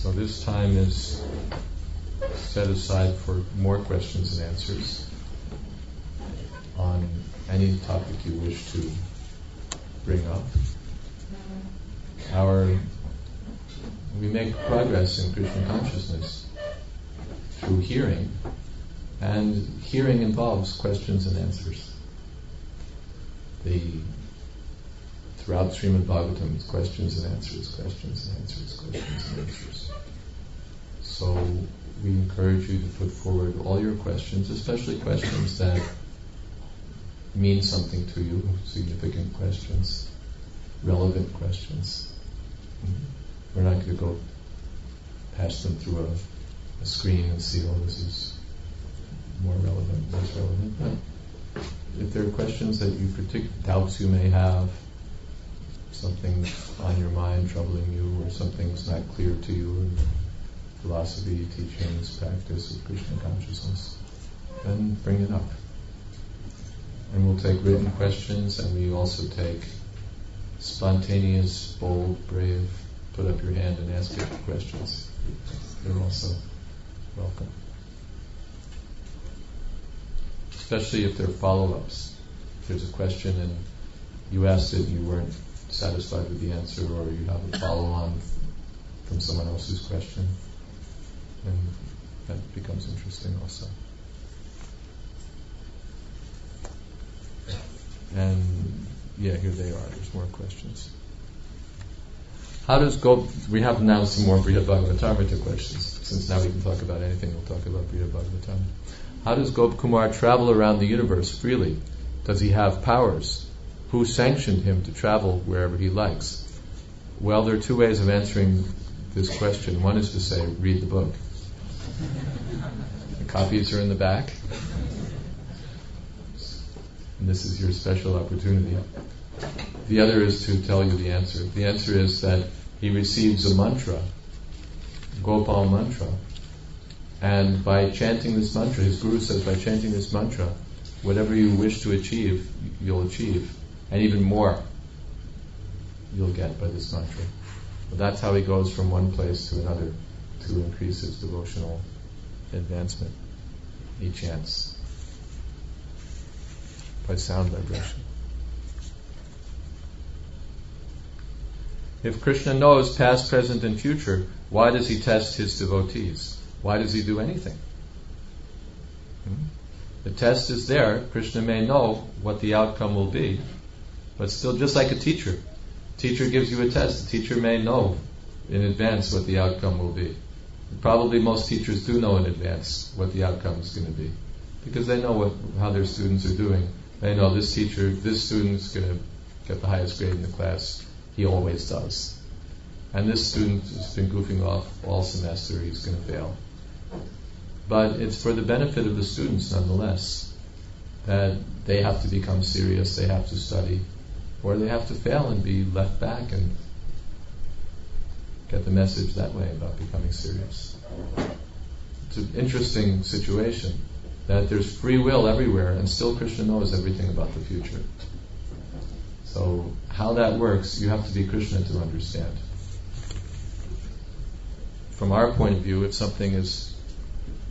So this time is set aside for more questions and answers on any topic you wish to bring up. We make progress in Krishna consciousness through hearing, and hearing involves questions and answers. Throughout Srimad Bhagavatam, it's questions and answers, questions and answers, questions and answers. So we encourage you to put forward all your questions, especially questions that mean something to you, significant questions, relevant questions. We're not going to go pass them through a screen and see, oh, this is more relevant, less relevant. But if there are questions that doubts you may have, something on your mind troubling you, or something's not clear to you in philosophy, teachings, practice of Krishna consciousness, then bring it up. And we'll take written questions, and we also take spontaneous, bold, brave, put up your hand and ask it questions. They're also welcome. Especially if they're follow-ups. If there's a question and you asked it and you weren't satisfied with the answer, or you have a follow-on from someone else's question, then that becomes interesting also. And here they are. There's more questions. We have now some more Bhaktivedanta questions. Since now we can talk about anything, we'll talk about Bhaktivedanta. How does Gop Kumar travel around the universe freely? Does he have powers? Who sanctioned him to travel wherever he likes? Well, there are two ways of answering this question. One is to say, read the book. The copies are in the back. And this is your special opportunity. The other is to tell you the answer. The answer is that he receives a mantra, Gopal mantra, and by chanting this mantra, his guru says, by chanting this mantra, whatever you wish to achieve, you'll achieve, and even more you'll get by this mantra. Well, that's how he goes from one place to another to increase his devotional advancement. He chants by sound vibration. If Krishna knows past, present, and future, why does he test his devotees? Why does he do anything? The test is there. Krishna may know what the outcome will be, but still, just like a teacher. Teacher gives you a test. The teacher may know in advance what the outcome will be. Probably most teachers do know in advance what the outcome is going to be, because they know how their students are doing. They know this student's going to get the highest grade in the class. He always does. And this student has been goofing off all semester. He's going to fail. But it's for the benefit of the students nonetheless, that they have to become serious, they have to study, or they have to fail and be left back and get the message that way about becoming serious. It's an interesting situation that there's free will everywhere, and still Krishna knows everything about the future. So how that works, you have to be Krishna to understand. From our point of view, if something is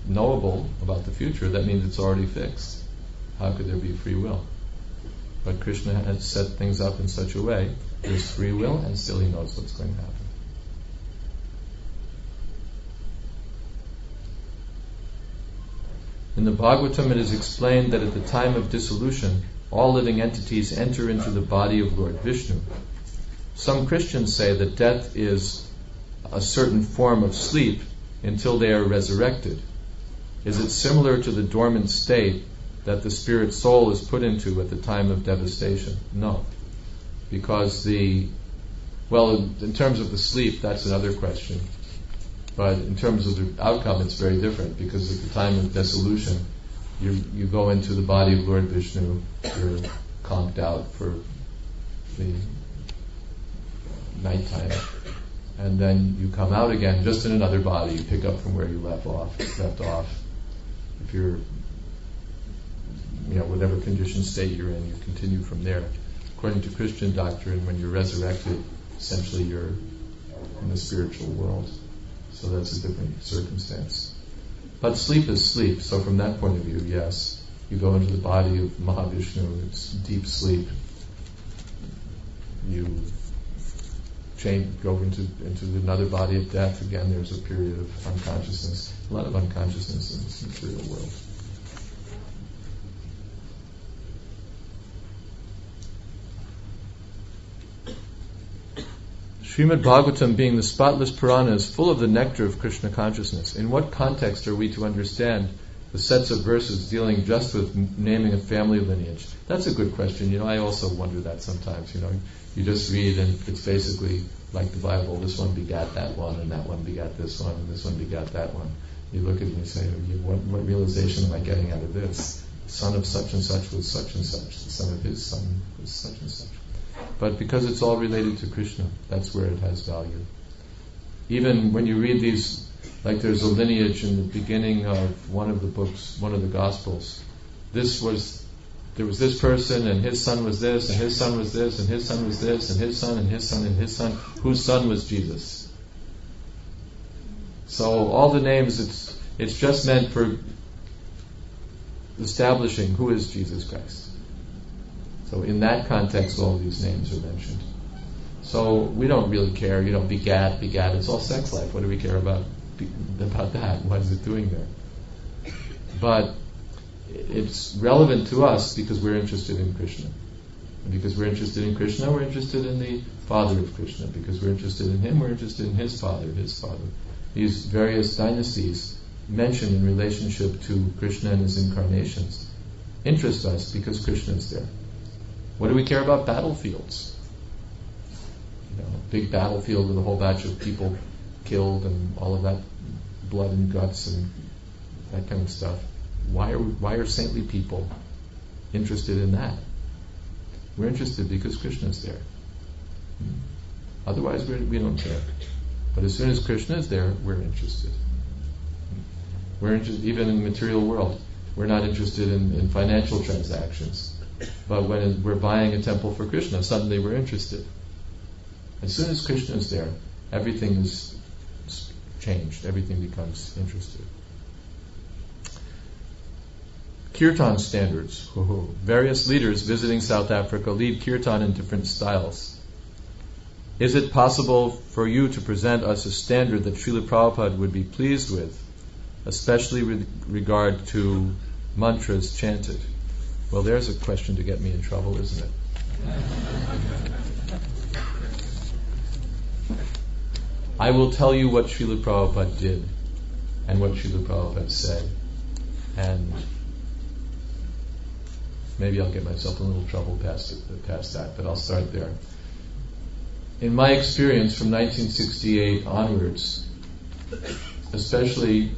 knowable about the future, that means it's already fixed. How could there be free will? But Krishna has set things up in such a way, there's free will, and still he knows what's going to happen. In the Bhagavatam it is explained that at the time of dissolution, all living entities enter into the body of Lord Vishnu. Some Christians say that death is a certain form of sleep until they are resurrected. Is it similar to the dormant state that the spirit soul is put into at the time of devastation? No. Because in terms of the sleep, that's another question. But in terms of the outcome, it's very different, because at the time of dissolution, you go into the body of Lord Vishnu, you're conked out for the nighttime, and then you come out again just in another body. You pick up from where you left off. If you're, whatever condition state you're in, you continue from there. According to Christian doctrine, when you're resurrected, essentially you're in the spiritual world. So that's a different circumstance. But sleep is sleep, so from that point of view, yes. You go into the body of Mahavishnu, it's deep sleep. You go into another body of death, again there's a period of unconsciousness, a lot of unconsciousness in this material world. Srimad Bhagavatam, being the spotless Purana, is full of the nectar of Krishna consciousness. In what context are we to understand the sets of verses dealing just with naming a family lineage? That's a good question. I also wonder that sometimes. You just read and it's basically like the Bible. This one begat that one, and that one begat this one, and this one begat that one. You look at it and you say, what realization am I getting out of this? The son of such and such was such and such. The son of his son was such and such. But because it's all related to Krishna, that's where it has value. Even when you read these, like there's a lineage in the beginning of one of the books, one of the Gospels. There was this person, and his son was this, and his son was this, and his son was this, and his son, and his son, and his son, whose son was Jesus. So all the names, it's just meant for establishing who is Jesus Christ. So in that context, all these names are mentioned. So we don't really care, begat, it's all sex life. What do we care about that? What is it doing there? But it's relevant to us because we're interested in Krishna. And because we're interested in Krishna, we're interested in the father of Krishna. Because we're interested in him, we're interested in his father. These various dynasties mentioned in relationship to Krishna and his incarnations interest us because Krishna is there. What do we care about battlefields? Big battlefield with a whole batch of people killed and all of that blood and guts and that kind of stuff. Why are saintly people interested in that? We're interested because Krishna is there. Otherwise, we don't care. But as soon as Krishna is there, we're interested. We're interested even in the material world. We're not interested in financial transactions. But when we're buying a temple for Krishna, suddenly we're interested. As soon as Krishna is there, everything is changed. Everything becomes interested. Kirtan standards. Various leaders visiting South Africa lead kirtan in different styles. Is it possible for you to present us a standard that Srila Prabhupada would be pleased with, especially with regard to mantras chanted? Well, there's a question to get me in trouble, isn't it? I will tell you what Srila Prabhupada did and what Srila Prabhupada said, and maybe I'll get myself in a little trouble past that, but I'll start there. In my experience from 1968 onwards, especially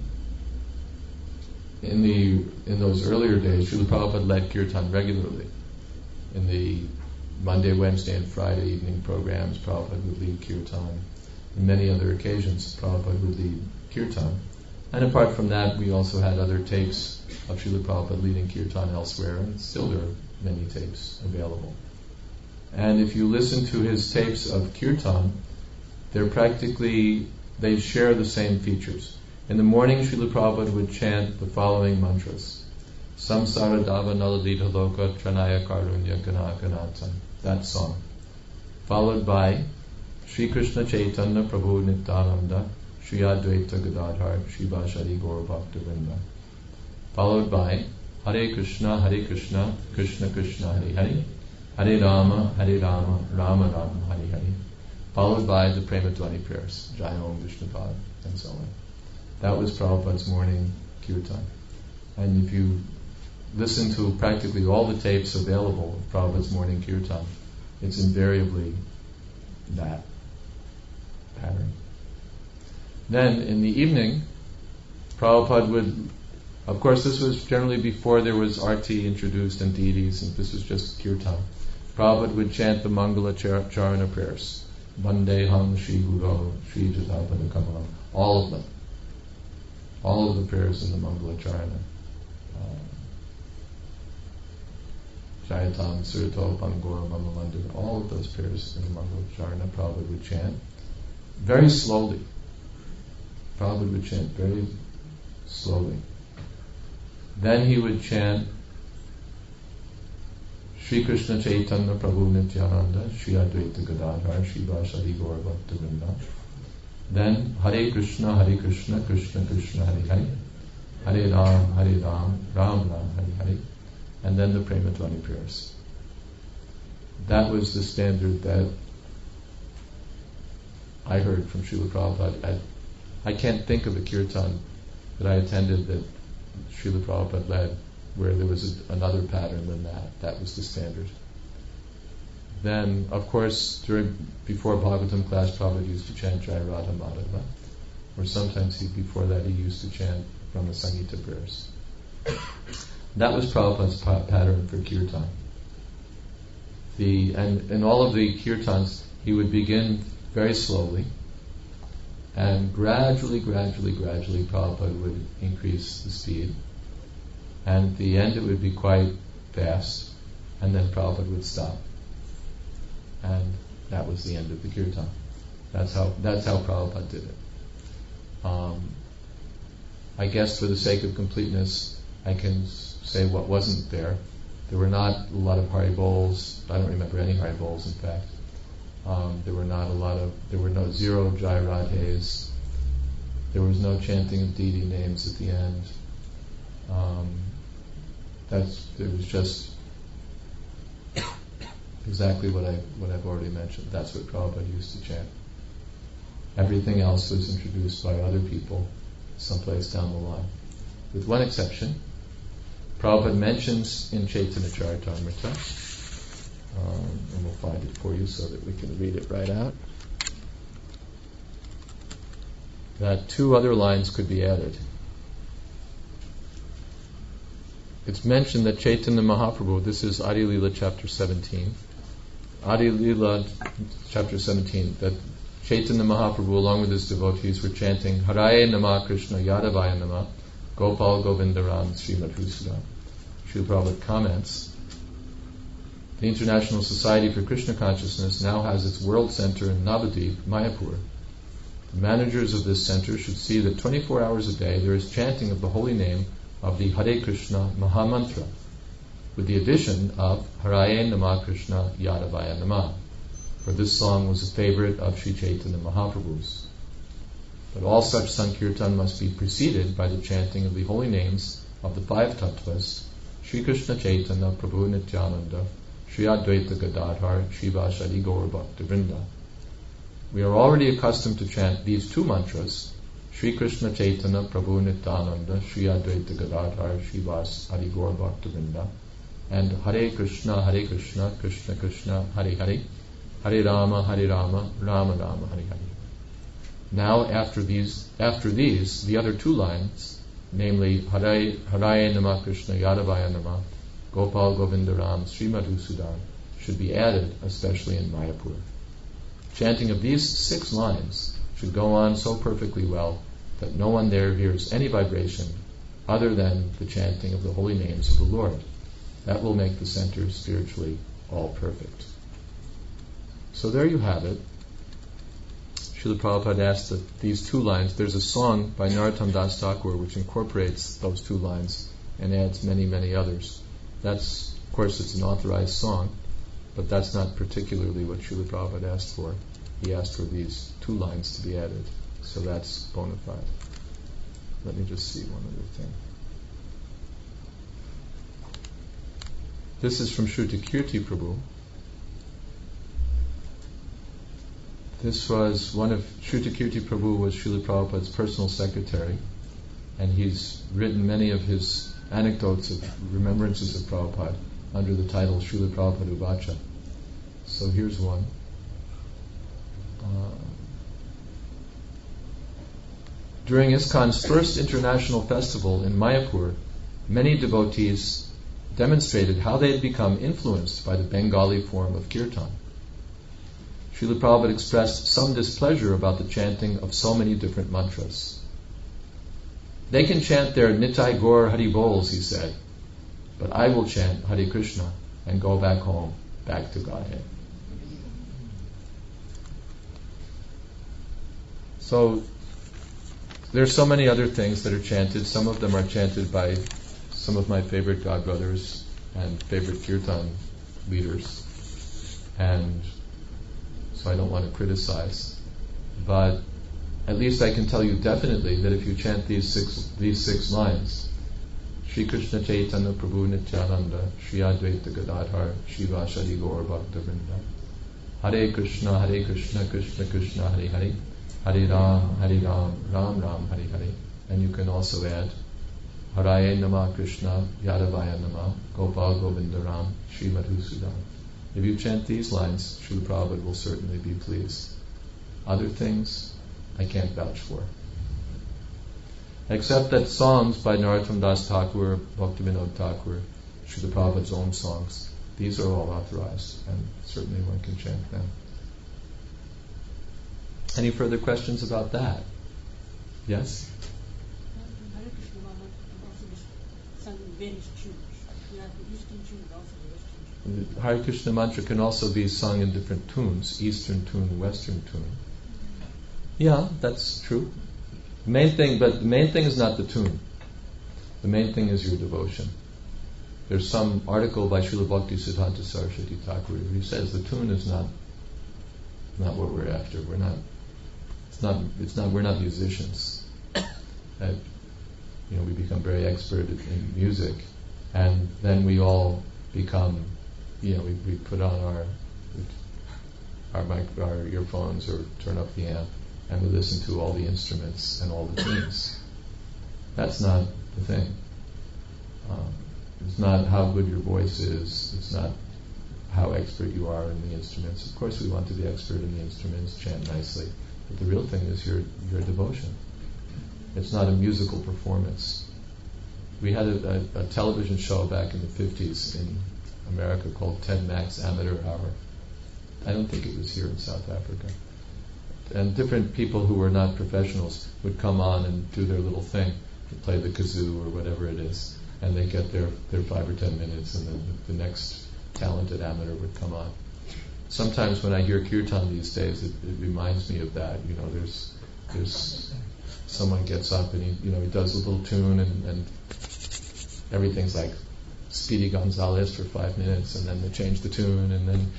in those earlier days, Srila Prabhupada led kirtan regularly. In the Monday, Wednesday, and Friday evening programs, Prabhupada would lead kirtan. In many other occasions, Prabhupada would lead kirtan. And apart from that, we also had other tapes of Srila Prabhupada leading kirtan elsewhere, and still there are many tapes available. And if you listen to his tapes of kirtan, they share the same features. In the morning, Srila Prabhupada would chant the following mantras. Samsara Dava Naladita Loka Tranaya Karunya Ganaganatan. That song. Followed by Shri Krishna Chaitanya Prabhu Nityananda Jayadvaita Gadadhar Srivasadi Gaura Bhaktivedanta. Followed by Hare Krishna, Krishna Krishna, Hare Hare, Hare Rama, Rama Rama, Hare Hare. Followed by the Prema Dwani prayers, Jai Om Vishnupad, and so on. That was Prabhupada's morning kirtan. And if you listen to practically all the tapes available of Prabhupada's morning kirtan, it's invariably that pattern. Then in the evening, Prabhupada would, of course this was generally before there was arti introduced and deities, and this was just kirtan. Prabhupada would chant the Mangala Charana prayers. Vandeham Shri Guru, Shri Jatapada Kamalam. All of them. All of the prayers in the Mangala Charana. Jayatam, Surito, Pangora, Mamalandu. All of those prayers in the Mangala Charana Prabhupada would chant very slowly. Prabhupada would chant very slowly. Then he would chant Shri Krishna Chaitanya Prabhu Nityananda, Shri Advaita Gadadhar, Shri Vasadi Gaur Bhaktivedanta. Then Hare Krishna, Krishna Krishna, Hare Hare, Hare Ram, Ram Ram, Hare Hare, and then the Prema-Dhvani prayers. That was the standard that I heard from Srila Prabhupada. I can't think of a kirtan that I attended that Srila Prabhupada led where there was another pattern than that. That was the standard. Then, of course, before Bhagavatam class, Prabhupada used to chant Jai Radha Madhava, or sometimes before that he used to chant from the Sangita prayers. That was Prabhupada's pattern for kirtan. And in all of the kirtans, he would begin very slowly, and gradually, Prabhupada would increase the speed. And at the end it would be quite fast, and then Prabhupada would stop. And that was the end of the kirtan. That's how Prabhupada did it. I guess for the sake of completeness, I can say what wasn't there. There were not a lot of Haribols. I don't remember any Haribols, in fact. There were no zero Jai Radhes. There was no chanting of deity names at the end. It was just exactly what I've already mentioned. That's what Prabhupada used to chant. Everything else was introduced by other people someplace down the line. With one exception, Prabhupada mentions in Chaitanya Charitamrita, and we'll find it for you so that we can read it right out, that two other lines could be added. It's mentioned that Chaitanya Mahaprabhu, this is Adi Lila chapter 17, Adi Lila chapter 17, that Chaitanya Mahaprabhu along with his devotees were chanting Haraye Nama Krishna Yadavaya Nama Gopal Govindaram Sri Madhusudan. Srila Prabhupada comments, the International Society for Krishna Consciousness now has its world center in Navadvip, Mayapur. The managers of this center should see that 24 hours a day there is chanting of the holy name of the Hare Krishna Mahamantra, with the addition of Haraye Nama Krishna Yadavaya Nama, for this song was a favorite of Sri Chaitanya Mahaprabhu's. But all such Sankirtan must be preceded by the chanting of the holy names of the five tattvas, Sri Krishna Chaitanya Prabhu Nityananda, Sri Advaita Gadadhar, Sri Vasadi Gaur Bhaktivedanta. We are already accustomed to chant these two mantras, Sri Krishna Chaitanya Prabhu Nityananda, Sri Advaita Gadadhar, Sri Vasadi Gaur Bhaktivedanta, and Hare Krishna, Krishna Krishna, Hare Hare, Hare Rama, Rama Rama, Hare Hare. Now, after these, the other two lines, namely Haraye Nama Krishna Yadavaya Nama, Gopal Govindaram Sri Madhusudan, should be added, especially in Mayapur. Chanting of these 6 lines should go on so perfectly well that no one there hears any vibration other than the chanting of the holy names of the Lord. That will make the center spiritually all perfect. So there you have it. Srila Prabhupada asked that these 2 lines, there's a song by Narottam Das Thakur which incorporates those 2 lines and adds many, many others. That's, of course, it's an authorized song, but that's not particularly what Srila Prabhupada asked for. He asked for these 2 lines to be added, so that's bona fide. Let me just see one other thing. This is from Shruti Kirti Prabhu. This was one of Shruti Kirti Prabhu was Srila Prabhupada's personal secretary, and he's written many of his anecdotes of remembrances of Prabhupada under the title Srila Prabhupada Uvacha. So here's one. During ISKCON's first international festival in Mayapur, many devotees demonstrated how they had become influenced by the Bengali form of kirtan. Srila Prabhupada expressed some displeasure about the chanting of so many different mantras. They can chant their Nitai Gaur Hari Bols, he said, but I will chant Hare Krishna and go back home, back to Godhead. So there's so many other things that are chanted. Some of them are chanted by some of my favorite godbrothers and favorite kirtan leaders. And so I don't want to criticize. But at least I can tell you definitely that if you chant these six lines, Shri Krishna Chaitanya Prabhu Nityananda, Shri Advaita Gadadhar, Shiva Shadi Gaur Bhaktivedanta, Hare Krishna, Krishna Krishna, Hare Hare, Hare Ram, Ram Ram, Hare Hare. And you can also add Haraye Nama Krishna, Yadavaya Nama, Gopal Govinda Ram, Shri Madhusudan. If you chant these lines, Srila Prabhupada will certainly be pleased. Other things, I can't vouch for. Except that songs by Narottam Das Thakur, Bhaktivinoda Thakur, Srila Prabhupada's own songs, these are all authorized, and certainly one can chant them. Any further questions about that? Yes? Hare Krishna also is sung in various tunes. You have the Eastern tune and also the Western tune. Hare Krishna mantra can also be sung in different tunes, Eastern tune, Western tune. Yeah, that's true. The main thing is not the tune. The main thing is your devotion. There's some article by Srila Bhakti Siddhanta Saraswati Thakur where he says the tune is not what we're after. We're not musicians. We become very expert in music, and then we all become, we put on our earphones or turn up the amp, and we listen to all the instruments and all the tunes. That's not the thing. It's not how good your voice is. It's not how expert you are in the instruments. Of course, we want to be expert in the instruments, chant nicely. But the real thing is your devotion. It's not a musical performance. We had a television show back in the 50s in America called 10 Max Amateur Hour. I don't think it was here in South Africa. And different people who were not professionals would come on and do their little thing, play the kazoo or whatever it is, and they get their 5 or 10 minutes, and then the next talented amateur would come on. Sometimes when I hear kirtan these days, it reminds me of that. There's someone gets up and he does a little tune and everything's like Speedy Gonzales for 5 minutes, and then they change the tune, and then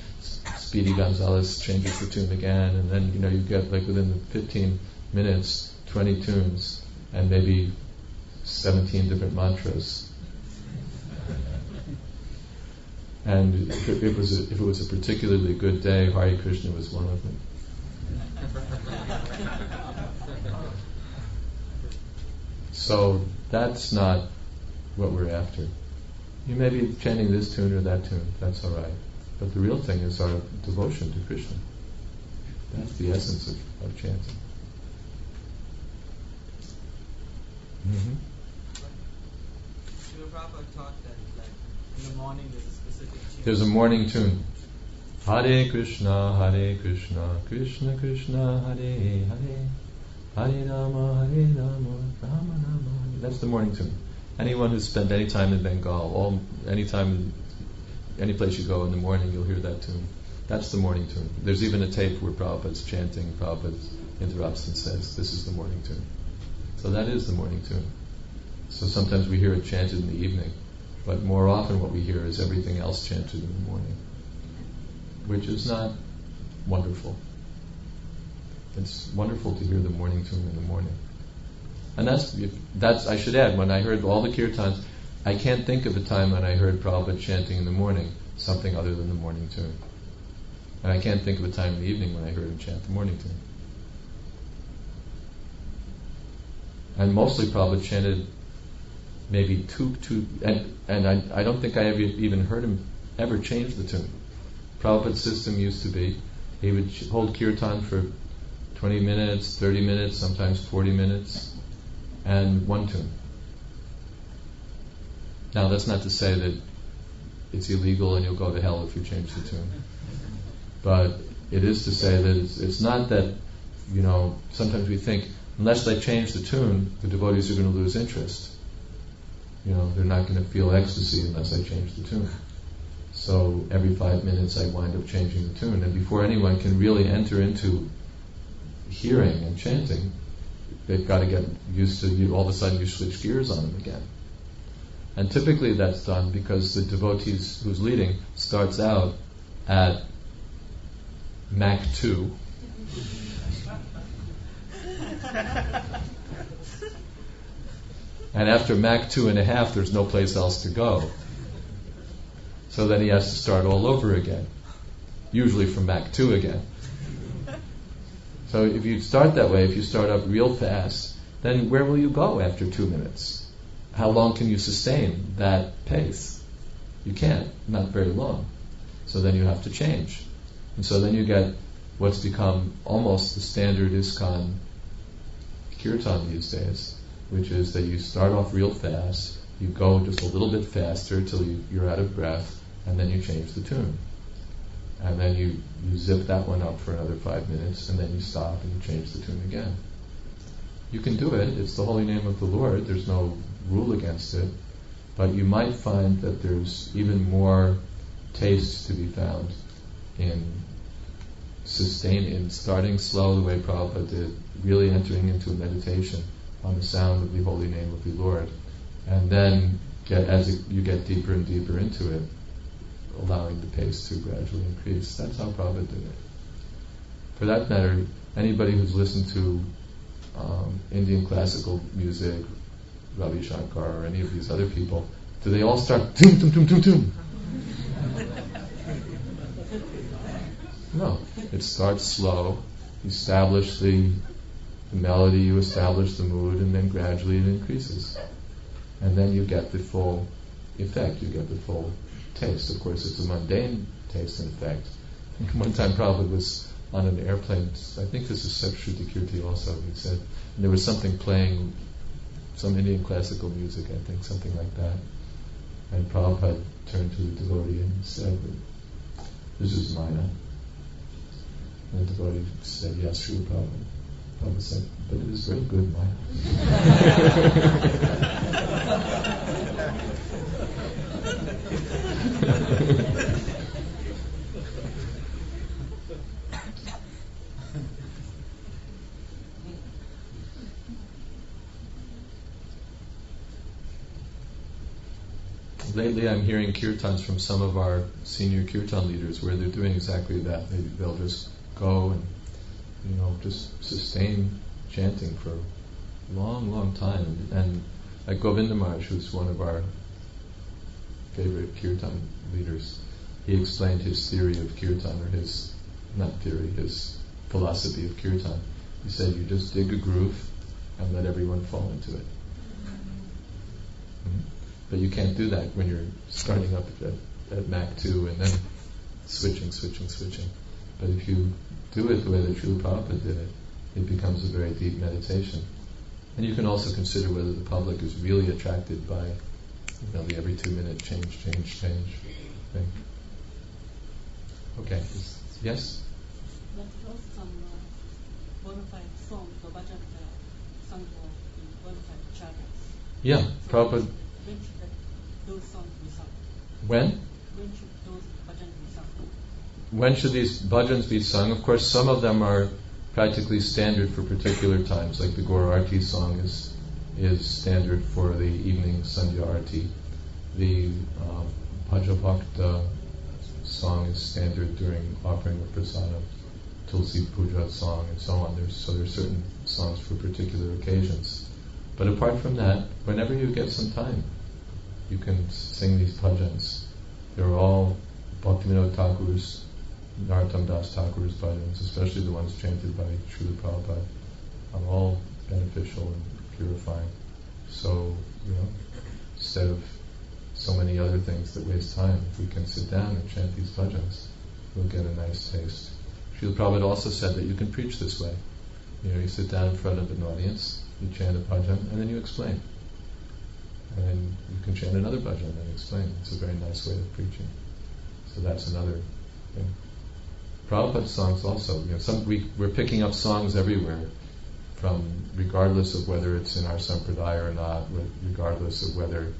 Speedy Gonzales changes the tune again, and then you get like within the 15 minutes 20 tunes and maybe 17 different mantras. And if it was a particularly good day, Hare Krishna was one of them. So that's not what we're after. You may be chanting this tune or that tune, that's all right. But the real thing is our devotion to Krishna. That's the essence of chanting. Mm-hmm. Srila Prabhupada taught that in the morning there's a specific tune. There's a morning tune. Hare Krishna, Krishna Krishna, Hare Hare, Hare Rama, Rama Rama. That's the morning tune. Anyone who's spent any time in Bengal, any place you go in the morning, you'll hear that tune. That's the morning tune. There's even a tape where Prabhupada's chanting, Prabhupada interrupts and says, "This is the morning tune." So that is the morning tune. So sometimes we hear it chanted in the evening, but more often what we hear is everything else chanted in the morning, which is not wonderful. It's wonderful to hear the morning tune in the morning. And that's I should add, when I heard all the kirtans, I can't think of a time when I heard Prabhupada chanting in the morning something other than the morning tune. And I can't think of a time in the evening when I heard him chant the morning tune. And mostly Prabhupada chanted maybe two, and I don't think I ever even heard him ever change the tune. Prabhupada's system used to be, he would hold kirtan for 20 minutes, 30 minutes, sometimes 40 minutes, and one tune. Now that's not to say that it's illegal and you'll go to hell if you change the tune. But it is to say that it's not that, sometimes we think, unless they change the tune, the devotees are going to lose interest. They're not going to feel ecstasy unless I change the tune. So every 5 minutes I wind up changing the tune. And before anyone can really enter into hearing and chanting, they've got to get used to you. All of a sudden you switch gears on them again. And typically that's done because the devotee who's leading starts out at Mach 2. And after Mach 2.5, there's no place else to go. So then he has to start all over again, usually from Mach 2 again. So if you start that way, if you start up real fast, then where will you go after 2 minutes? How long can you sustain that pace? You can't, not very long. So then you have to change. And so then you get what's become almost the standard ISKCON kirtan these days, which is that you start off real fast, you go just a little bit faster till you're out of breath, and then you change the tune. And then you zip that one up for another 5 minutes, and then you stop and you change the tune again. You can do it. It's the holy name of the Lord. There's no rule against it. But you might find that there's even more taste to be found in starting slow the way Prabhupada did, really entering into a meditation on the sound of the holy name of the Lord. And then, as you get deeper and deeper into it, allowing the pace to gradually increase. That's how Prabhupada did it. For that matter, anybody who's listened to Indian classical music, Ravi Shankar or any of these other people, do they all start tum tum tum tum tum? No. It starts slow. You establish the melody, you establish the mood, and then gradually it increases. And then you get the full effect, you get the full taste. Of course, it's a mundane taste and effect. I think one time Prabhupada was on an airplane, I think this is Shruti Kirti also, he said, and there was something playing, some Indian classical music, I think, something like that. And Prabhupada turned to the devotee and said, "This is Maya." And the devotee said, "Yes, Srila Prabhupada." Prabhupada said, "But it is very good, Maya." Lately I'm hearing kirtans from some of our senior kirtan leaders where they're doing exactly that. They'll just go and, just sustain chanting for a long, long time. And like Govinda Maharaj, who's one of our favorite kirtan leaders, he explained his theory of kirtan, or his philosophy of kirtan. He said, you just dig a groove and let everyone fall into it. But you can't do that when you're starting up at Mach 2 and then switching. But if you do it the way that Srila Prabhupada did it, it becomes a very deep meditation. And you can also consider whether the public is really attracted by the every 2 minute change thing. Okay. Yes? But also some bona fide songs or bhajan sung for the bona fide charyas. Yeah, So Prabhupada. when should those songs be sung? When? When should those bhajans be sung? When should these bhajans be sung? Of course, some of them are practically standard for particular times, like the Gaur Arti song is standard for the evening Sandhya Arti. The Bhakta song is standard during offering of prasadam, Tulsi Puja song, and so on. There's certain songs for particular occasions. But apart from that, whenever you get some time, you can sing these bhajans. They're all Bhaktivedanta Thakur's, Narottam Das Thakur's bhajans, especially the ones chanted by Srila Prabhupada, are all beneficial and purifying. So, instead of so many other things that waste time, if we can sit down and chant these bhajans, we'll get a nice taste. Srila Prabhupada also said that you can preach this way. You sit down in front of an audience, you chant a bhajan, and then you explain. And then you can chant another bhajan and explain. It's a very nice way of preaching. So that's another thing. Prabhupada songs also. We're picking up songs everywhere, from regardless of whether it's in our sampradaya or not, regardless of whether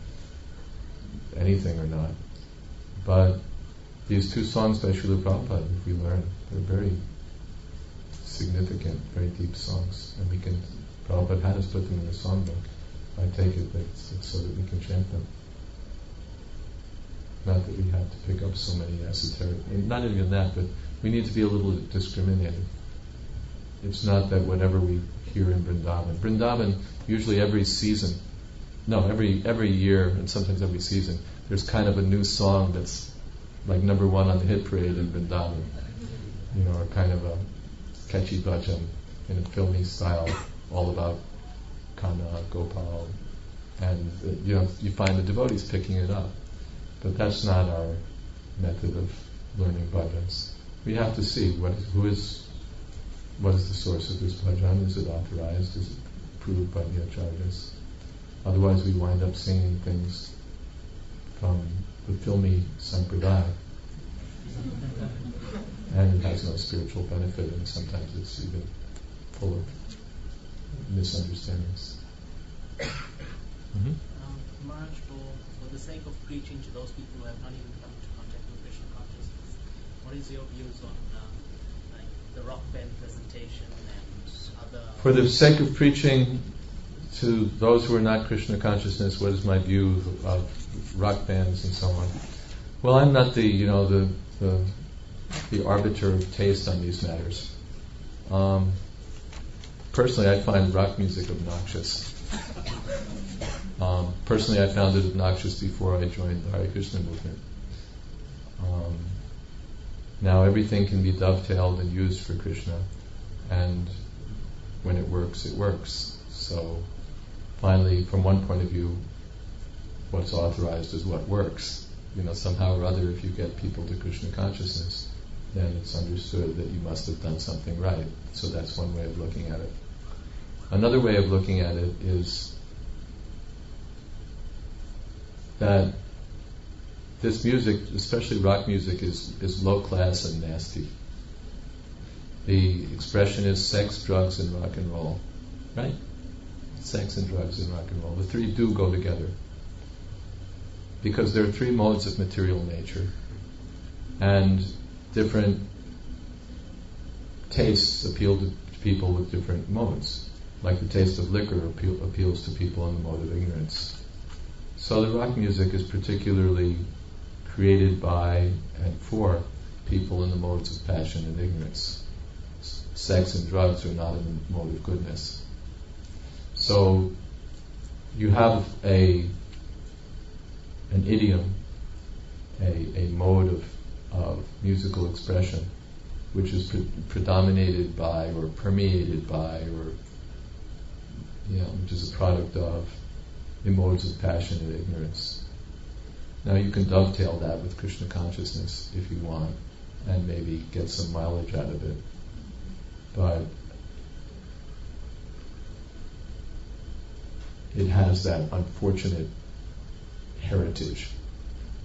anything or not. But these two songs by Srila Prabhupada, if we learn, they're very significant, very deep songs, and we can Prabhupada had us put them in the songbook. I take it that it's so that we can chant them. Not that we have to pick up so many esoteric, and not even that, but we need to be a little discriminated. It's not that whatever we hear in Vrindavan, usually every year, and sometimes every season, there's kind of a new song that's like number one on the hit parade in Vrindavan. Or kind of a catchy bhajan in a filmy style, all about Kana, Gopal, and you find the devotees picking it up. But that's not our method of learning bhajans. We have to see what is the source of this bhajan. Is it authorized? Is it approved by the acharyas? Otherwise we wind up singing things from the filmy sampradaya. And it has no spiritual benefit, and sometimes it's even full of misunderstandings. Maharaj, for the sake of preaching to those people who have not even come into contact with Krishna consciousness, what is your views on the rock band presentation and other... For the sake of preaching to those who are not Krishna consciousness, what is my view of rock bands and so on? Well, I'm not the arbiter of taste on these matters. Personally, I find rock music obnoxious. Personally, I found it obnoxious before I joined the Hare Krishna movement. Now everything can be dovetailed and used for Krishna, and when it works, it works. So finally, from one point of view, what's authorized is what works. Somehow or other, if you get people to Krishna consciousness, then it's understood that you must have done something right. So that's one way of looking at it. Another way of looking at it is that this music, especially rock music, is low class and nasty. The expression is sex, drugs, and rock and roll. Right? Sex and drugs and rock and roll. The three do go together. Because there are three modes of material nature. And different tastes appeal to people with different modes. Like the taste of liquor appeals to people in the mode of ignorance. So the rock music is particularly created by and for people in the modes of passion and ignorance. Sex and drugs are not in the mode of goodness. So you have an idiom, a mode of musical expression, which is predominated by or permeated by or which is a product of the modes of passion and ignorance. Now you can dovetail that with Krishna consciousness if you want, and maybe get some mileage out of it. But it has that unfortunate heritage,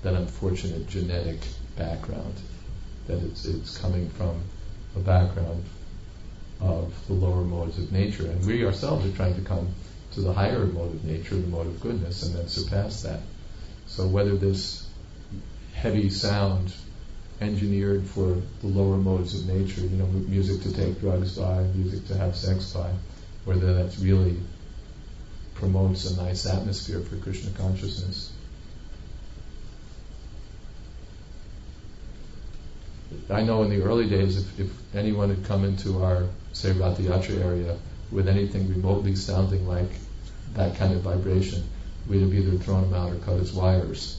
that unfortunate genetic background, that it's coming from a background of the lower modes of nature, and we ourselves are trying to come to the higher mode of nature, the mode of goodness, and then surpass that. So whether this heavy sound engineered for the lower modes of nature, music to take drugs by, music to have sex by, whether that's really promotes a nice atmosphere for Krishna consciousness. I know in the early days, if anyone had come into our, say, Bhakti-Acharya area with anything remotely sounding like that kind of vibration, we'd have either thrown him out or cut his wires.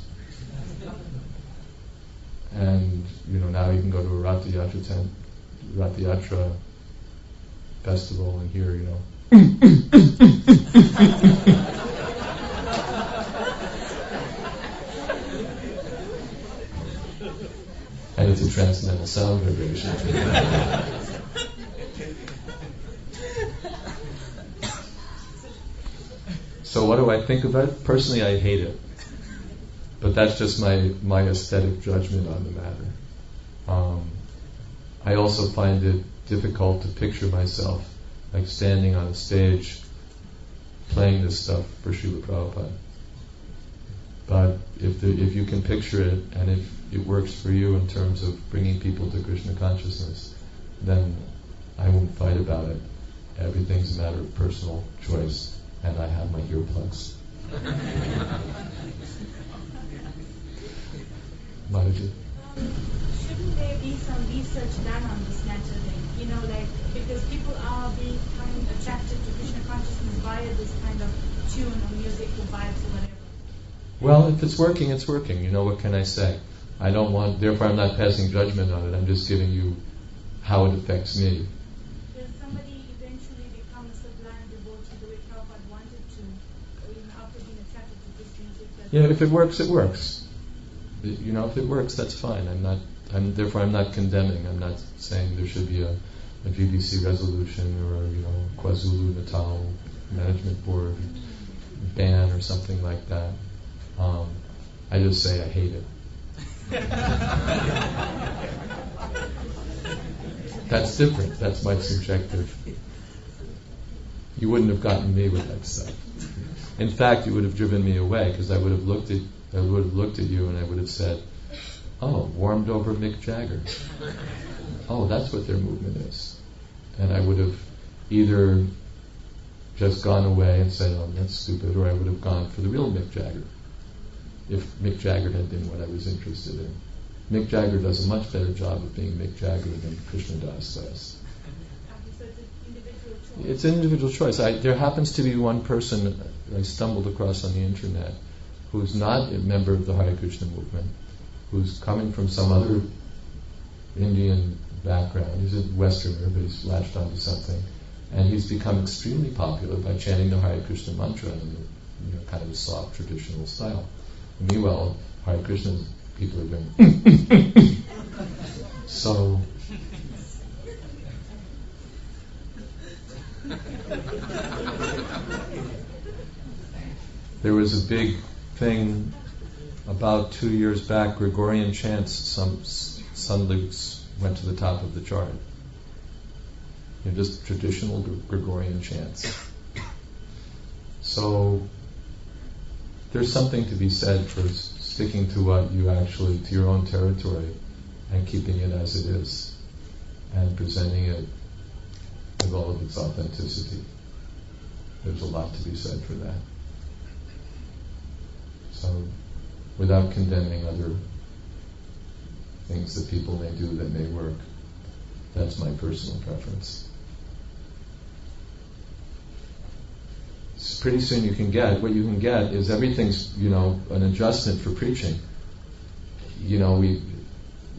And, now you can go to a Bhakti-Acharya festival and hear, and it's a transcendental sound vibration. So what do I think of it? Personally, I hate it. But that's just my aesthetic judgment on the matter. I also find it difficult to picture myself like standing on a stage playing this stuff for Srila Prabhupada. But if you can picture it, and if it works for you in terms of bringing people to Krishna consciousness, then I won't fight about it. Everything's a matter of personal choice, and I have my earplugs. Mataji? Shouldn't there be some research done on this matter then? Because people are becoming attracted to Krishna consciousness via this kind of tune or music or vibes or whatever. Well, if it's working, it's working. What can I say? Therefore I'm not passing judgment on it. I'm just giving you how it affects me. Does somebody eventually become a sublime devotee the way Prabhupada wanted to, or even after being attracted to this music? If it works, it works. If it works, that's fine. Therefore I'm not condemning. I'm not saying there should be a GBC resolution or KwaZulu Natal Management Board ban or something like that. I just say I hate it. That's different. That's my subjective. You wouldn't have gotten me with that stuff. In fact, you would have driven me away, because I would have looked at you and I would have said, "Oh, warmed over Mick Jagger. Oh, that's what their movement is." And I would have either just gone away and said, "Oh, that's stupid," or I would have gone for the real Mick Jagger, if Mick Jagger had been what I was interested in. Mick Jagger does a much better job of being Mick Jagger than Krishna Das does. So it's an individual choice. It's an individual choice. There happens to be one person I stumbled across on the internet who's not a member of the Hare Krishna movement, who's coming from some other Indian background. He's a Westerner, but he's latched onto something. And he's become extremely popular by chanting the Hare Krishna mantra in kind of a soft, traditional style. And meanwhile, Hare Krishna people are doing so. There was a big thing about 2 years back. Gregorian chants, some Sunlutes went to the top of the chart. Just traditional Gregorian chants. So there's something to be said for sticking to what you actually, to your own territory, and keeping it as it is, and presenting it with all of its authenticity. There's a lot to be said for that. So, without condemning other things that people may do that may work, that's my personal preference. Pretty soon what you can get is everything's, an adjustment for preaching. We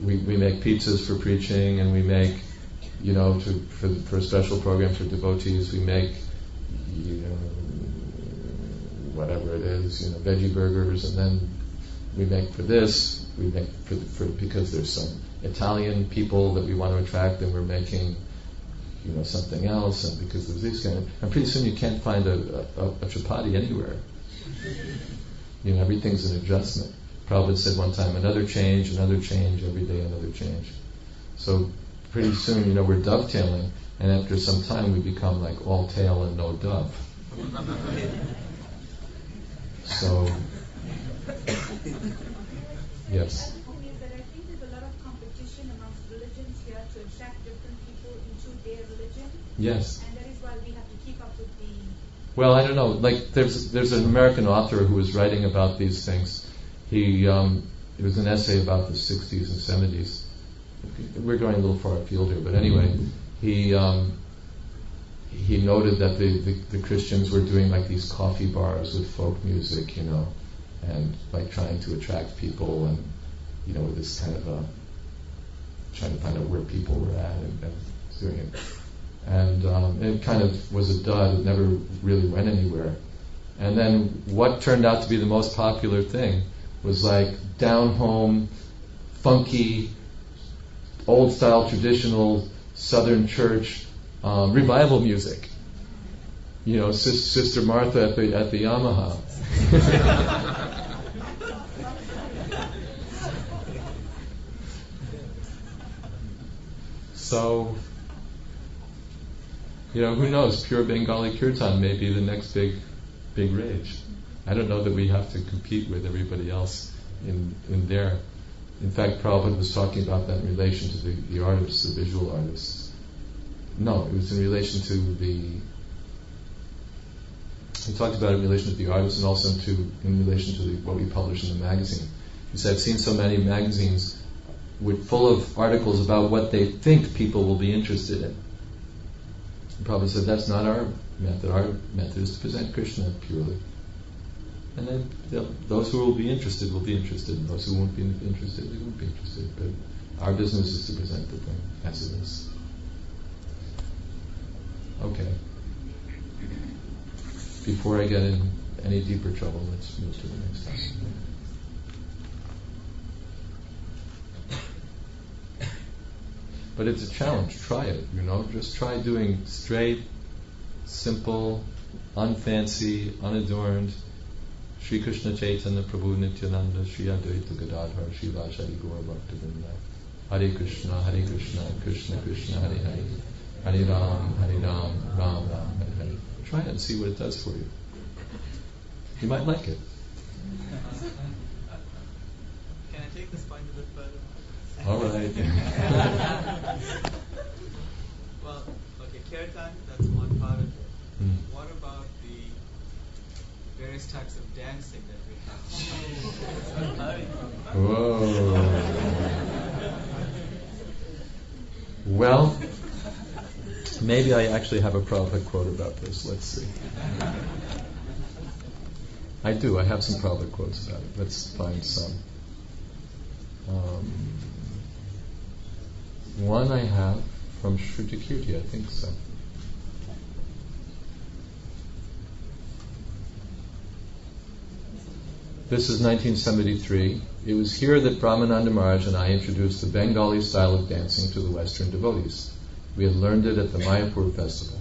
make pizzas for preaching, and we make, for a special program for devotees, we make, whatever it is, veggie burgers, and then we make for this, we make for because there's some Italian people that we want to attract, and we're making something else, and because there's these and pretty soon you can't find a chapati anywhere. Everything's an adjustment. Prabhupada said one time, another change, every day another change. So pretty soon, we're dovetailing, and after some time we become like all tail and no dove. So, yes. The thing is that I think there's a lot of competition amongst religions here to attract different people into their religion. Yes. And that is why we have to keep up with the... Well, I don't know. Like, there's an American author who was writing about these things. It was an essay about the 60s and 70s. We're going a little far afield here, but anyway, he noted that the Christians were doing like these coffee bars with folk music, and like trying to attract people, and with this kind of trying to find out where people were at and doing it. And it kind of was a dud. It never really went anywhere. And then what turned out to be the most popular thing was like down-home, funky, old-style, traditional Southern church revival music. Sister Martha at the Yamaha. So, who knows? Pure Bengali Kirtan may be the next big rage. I don't know that we have to compete with everybody else in there. In fact, Prabhupada was talking about that in relation to the artists, the visual artists. No, it was in relation to he talked about it in relation to the artist and also in relation to what we publish in the magazine. He said, I've seen so many magazines full of articles about what they think people will be interested in. And Prabhupada said, that's not our method. Our method is to present Krishna purely. And then those who will be interested will be interested, and those who won't be interested, they won't be interested. But our business is to present the thing as it is. Okay. Before I get in any deeper trouble, let's move to the next topic. But it's a challenge. Try it, Just try doing straight, simple, unfancy, unadorned Sri Krishna Chaitanya Prabhu Nityananda Sri Advaita Gadadhar Sri Vajari Gaura Bhaktivedanta Hare Krishna, Krishna Krishna, Hare Hare Hare Ram, Ram Ram, Hare Hare. Try it and see what it does for you. You might like it. Can I take this point a bit further? All right. Well, okay, kirtan, that's one part of it. What about the various types of dancing that we have? Whoa. Well, maybe I actually have a Prabhupada quote about this. Let's see. I do. I have some Prabhupada quotes about it. Let's find some. One I have from Shrutikirti, I think so. This is 1973. It was here that Brahmananda Maharaj and I introduced the Bengali style of dancing to the Western devotees. We had learned it at the Mayapur festival.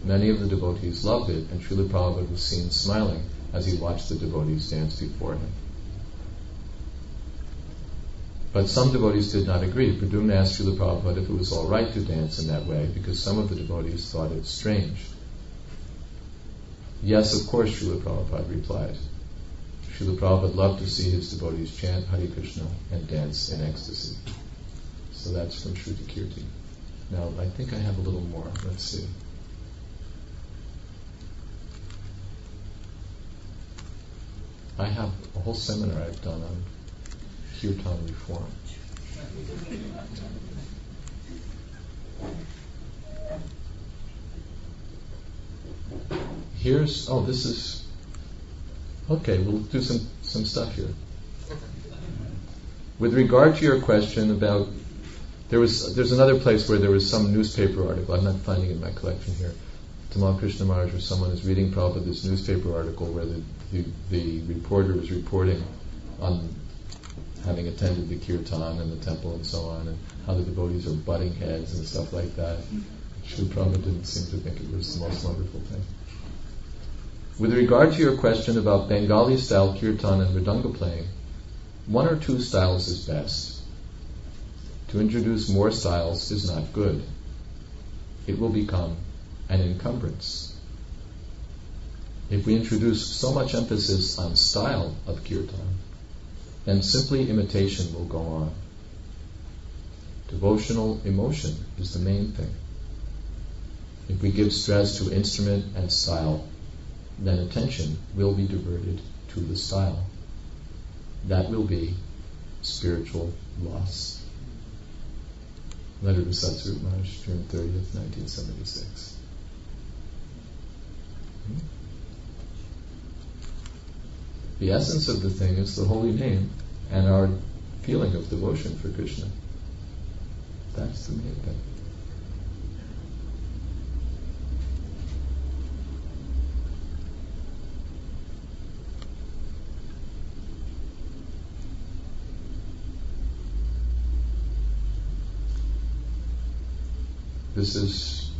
Many of the devotees loved it, and Srila Prabhupada was seen smiling as he watched the devotees dance before him. But some devotees did not agree. Padumna asked Srila Prabhupada if it was all right to dance in that way, because some of the devotees thought it strange. Yes, of course, Srila Prabhupada replied. Srila Prabhupada loved to see his devotees chant Hare Krishna and dance in ecstasy. So that's from Shrutikirti. Now, I think I have a little more. Let's see. I have a whole seminar I've done on kirtan reform. This is, okay, we'll do some stuff here. With regard to your question about, there's another place where there was some newspaper article, I'm not finding it in my collection here. Tamal Krishna Maharaj or someone is reading Prabhupada this newspaper article where the reporter is reporting on having attended the kirtan and the temple and so on, and how the devotees are butting heads and stuff like that. Srila Prabhupada didn't seem to think it was the most wonderful thing. With regard to your question about Bengali style kirtan and mridanga playing, one or two styles is best. To introduce more styles is not good. It will become an encumbrance. If we introduce so much emphasis on style of kirtan, then simply imitation will go on. Devotional emotion is the main thing. If we give stress to instrument and style, then attention will be diverted to the style. That will be spiritual loss. Letter to Satsvarup Maharaj, June 30th, 1976. The essence of the thing is the holy name and our feeling of devotion for Krishna. That's the main thing. This is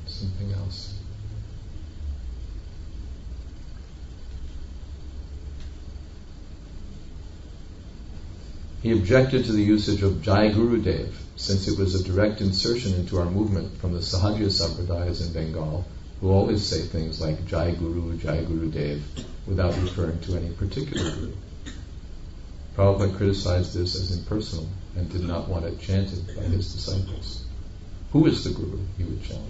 something else. He objected to the usage of Jai Guru Dev, since it was a direct insertion into our movement from the Sahaja Sampradayas in Bengal, who always say things like Jai Guru Dev, without referring to any particular Guru. Prabhupada criticized this as impersonal and did not want it chanted by his disciples. Who is the Guru? He would challenge.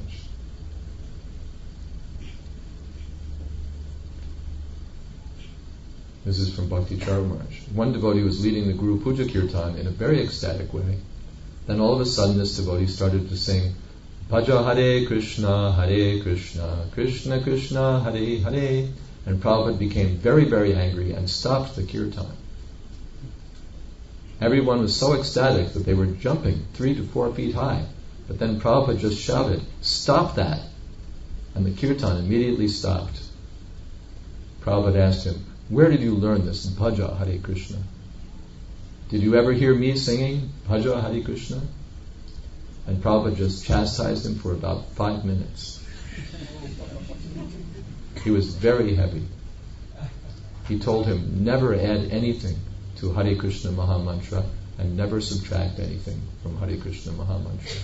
This is from Bhakti-Acharya Maharaj. One devotee was leading the Guru Puja Kirtan in a very ecstatic way. Then all of a sudden this devotee started to sing Bhaja Hare Krishna, Krishna Krishna, Hare Hare. And Prabhupada became very, very angry and stopped the kirtan. Everyone was so ecstatic that they were jumping 3 to 4 feet high. But then Prabhupada just shouted, "Stop that!" And the kirtan immediately stopped. Prabhupada asked him, "Where did you learn this Bhaja Hare Krishna? Did you ever hear me singing Bhaja Hare Krishna?" And Prabhupada just chastised him for about 5 minutes. He was very heavy. He told him never add anything to Hare Krishna Mahamantra and never subtract anything from Hare Krishna Mahamantra.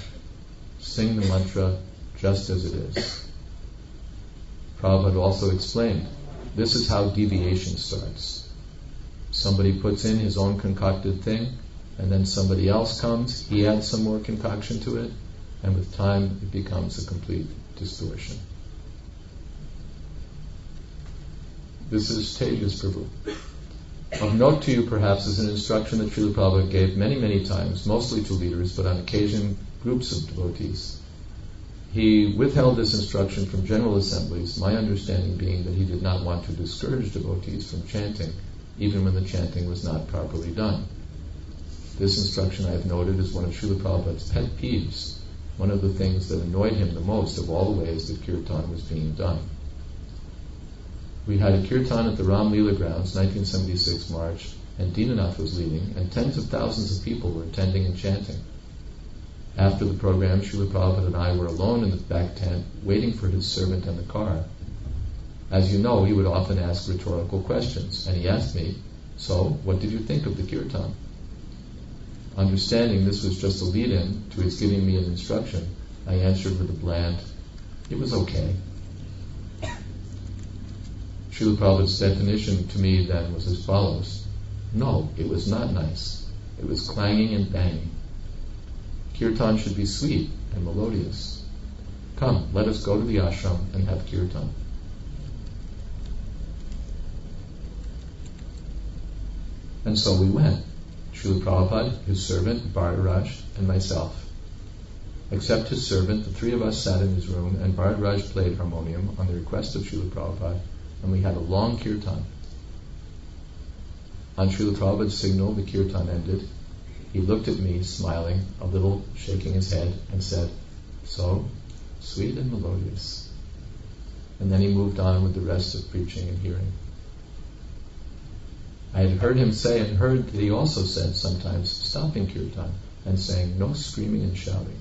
Sing the mantra just as it is. Prabhupada also explained, this is how deviation starts. Somebody puts in his own concocted thing, and then somebody else comes, he adds some more concoction to it, and with time it becomes a complete distortion. This is Tejas Prabhu. Of note to you perhaps is an instruction that Srila Prabhupada gave many, many times, mostly to leaders, but on occasion groups of devotees. He withheld this instruction from general assemblies, my understanding being that he did not want to discourage devotees from chanting, even when the chanting was not properly done. This instruction, I have noted, is one of Srila Prabhupada's pet peeves, one of the things that annoyed him the most of all the ways that kirtan was being done. We had a kirtan at the Ram Leela grounds, 1976 March, and Dinanath was leading, and tens of thousands of people were attending and chanting. After the program, Srila Prabhupada and I were alone in the back tent, waiting for his servant in the car. As you know, he would often ask rhetorical questions, and he asked me, "So, what did you think of the kirtan?" Understanding this was just a lead-in to his giving me an instruction, I answered with a bland, "It was okay." Srila Prabhupada's definition to me then was as follows: no, it was not nice. It was clanging and banging. Kirtan should be sweet and melodious. Come, let us go to the ashram and have kirtan. And so we went. Srila Prabhupada, his servant, Bharadwaj, and myself. Except his servant, the three of us sat in his room, and Bharadwaj played harmonium on the request of Srila Prabhupada, and we had a long kirtan. On Srila Prabhupada's signal, the kirtan ended. He looked at me, smiling, a little shaking his head, and said, "So, sweet and melodious." And then he moved on with the rest of preaching and hearing. I had heard him say and heard that he also said sometimes, stopping kirtan and saying, "No screaming and shouting."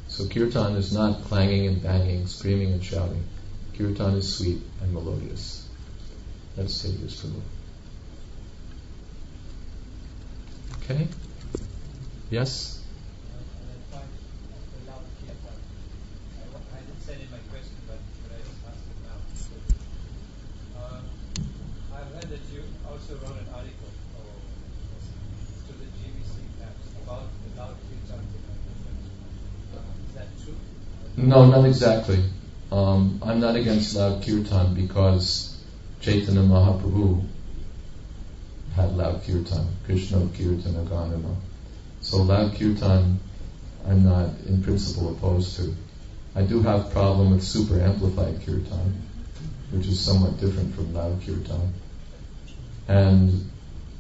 So kirtan is not clanging and banging, screaming and shouting. Kirtan is sweet and melodious. Let's take this Prabhu. Okay? Yes? I didn't send in my question, but I just asked it now. I've read that you also wrote an article to the GBC apps about the loud kirtan. Is that true? No, not exactly. I'm not against loud kirtan because Chaitanya Mahaprabhu had loud kirtan, Krishna Kirtana Ganana. So loud kirtan I'm not in principle opposed to. I do have problem with super amplified kirtan, which is somewhat different from loud kirtan.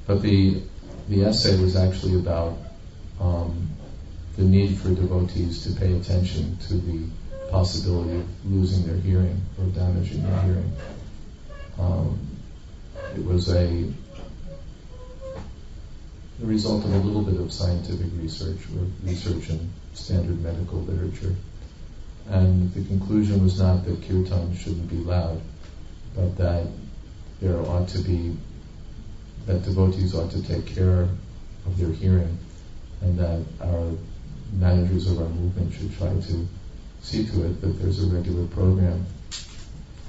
But the essay was actually about the need for devotees to pay attention to the possibility of losing their hearing or damaging their hearing. It was the result of a little bit of scientific research or research in standard medical literature. And the conclusion was not that kirtan shouldn't be loud, but that that devotees ought to take care of their hearing, and that our managers of our movement should try to see to it that there's a regular program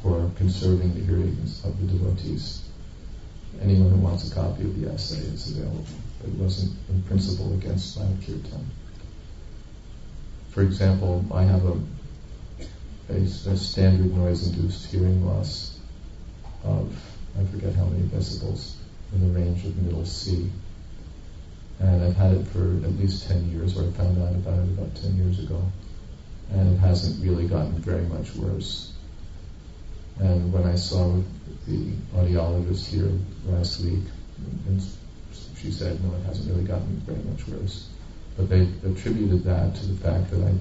for conserving the hearings of the devotees. Anyone who wants a copy of the essay is available. But it wasn't in principle against loud kirtan. for example, I have a standard noise-induced hearing loss of, I forget how many decibels, in the range of middle C. And I've had it for at least 10 years, or I found out about it about 10 years ago. And it hasn't really gotten very much worse. And when I saw the audiologist here last week, and she said, no, it hasn't really gotten very much worse. But they attributed that to the fact that I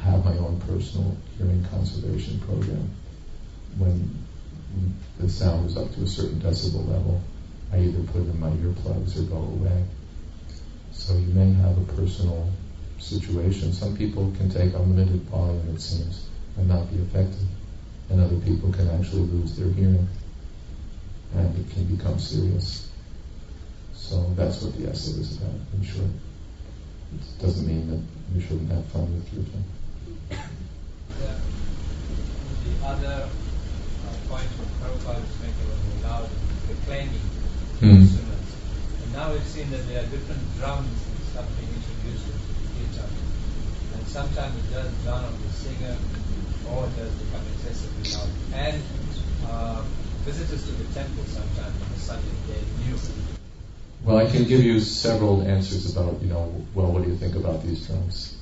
have my own personal hearing conservation program. When the sound is up to a certain decibel level, I either put in my earplugs or go away. So you may have a personal situation. Some people can take unlimited volume, it seems, and not be affected. And other people can actually lose their hearing. And it can become serious. So that's what the essay is about, in short. It doesn't mean that you shouldn't have fun with your thing. The other point Prabhupada was making was about reclaiming Hmm. instruments. And now we've seen that there are different drums and stuff being introduced to guitar. And sometimes it does drown out the singer, or it does become excessively loud. And visitors to the temple sometimes on a Sunday day knew. Well, I can give you several answers about, what do you think about these drums?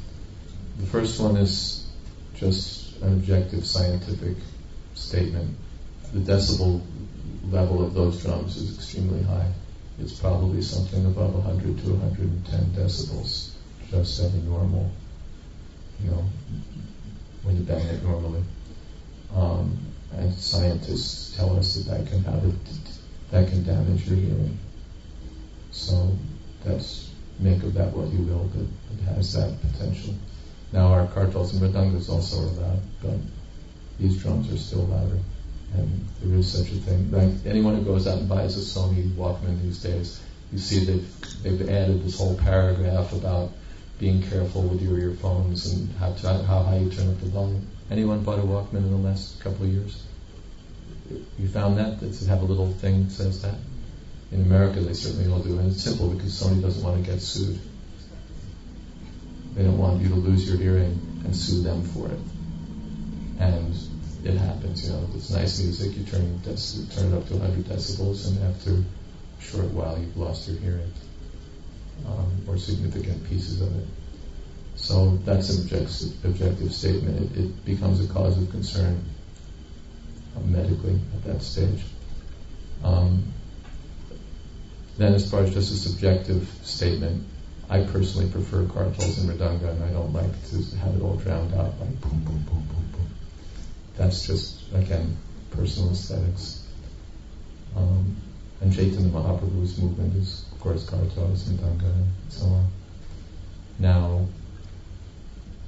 The first one is just an objective scientific statement. The decibel level of those drums is extremely high. It's probably something above 100 to 110 decibels, just at a normal, when you bang it normally. And scientists tell us that can damage your hearing. So make of that what you will, but it has that potential. Now our kartals and mridangas also are loud, but these drums are still louder. And there is such a thing. Like anyone who goes out and buys a Sony Walkman these days, you see they've added this whole paragraph about being careful with your earphones and how high you turn up the volume. Anyone bought a Walkman in the last couple of years? You found that? Does it have a little thing that says that? In America they certainly all do, and it's simple because Sony doesn't want to get sued. They don't want you to lose your hearing and sue them for it. And it happens, it's nice music, you turn it up to 100 decibels, and after a short while you've lost your hearing, or significant pieces of it. So that's an objective statement. It becomes a cause of concern medically at that stage. Then as far as just a subjective statement, I personally prefer kartals and mridanga, and I don't like to have it all drowned out by boom, boom, boom, boom, boom. That's just, again, personal aesthetics. And Chaitanya Mahaprabhu's movement is, of course, kartals, mridanga, and so on. Now,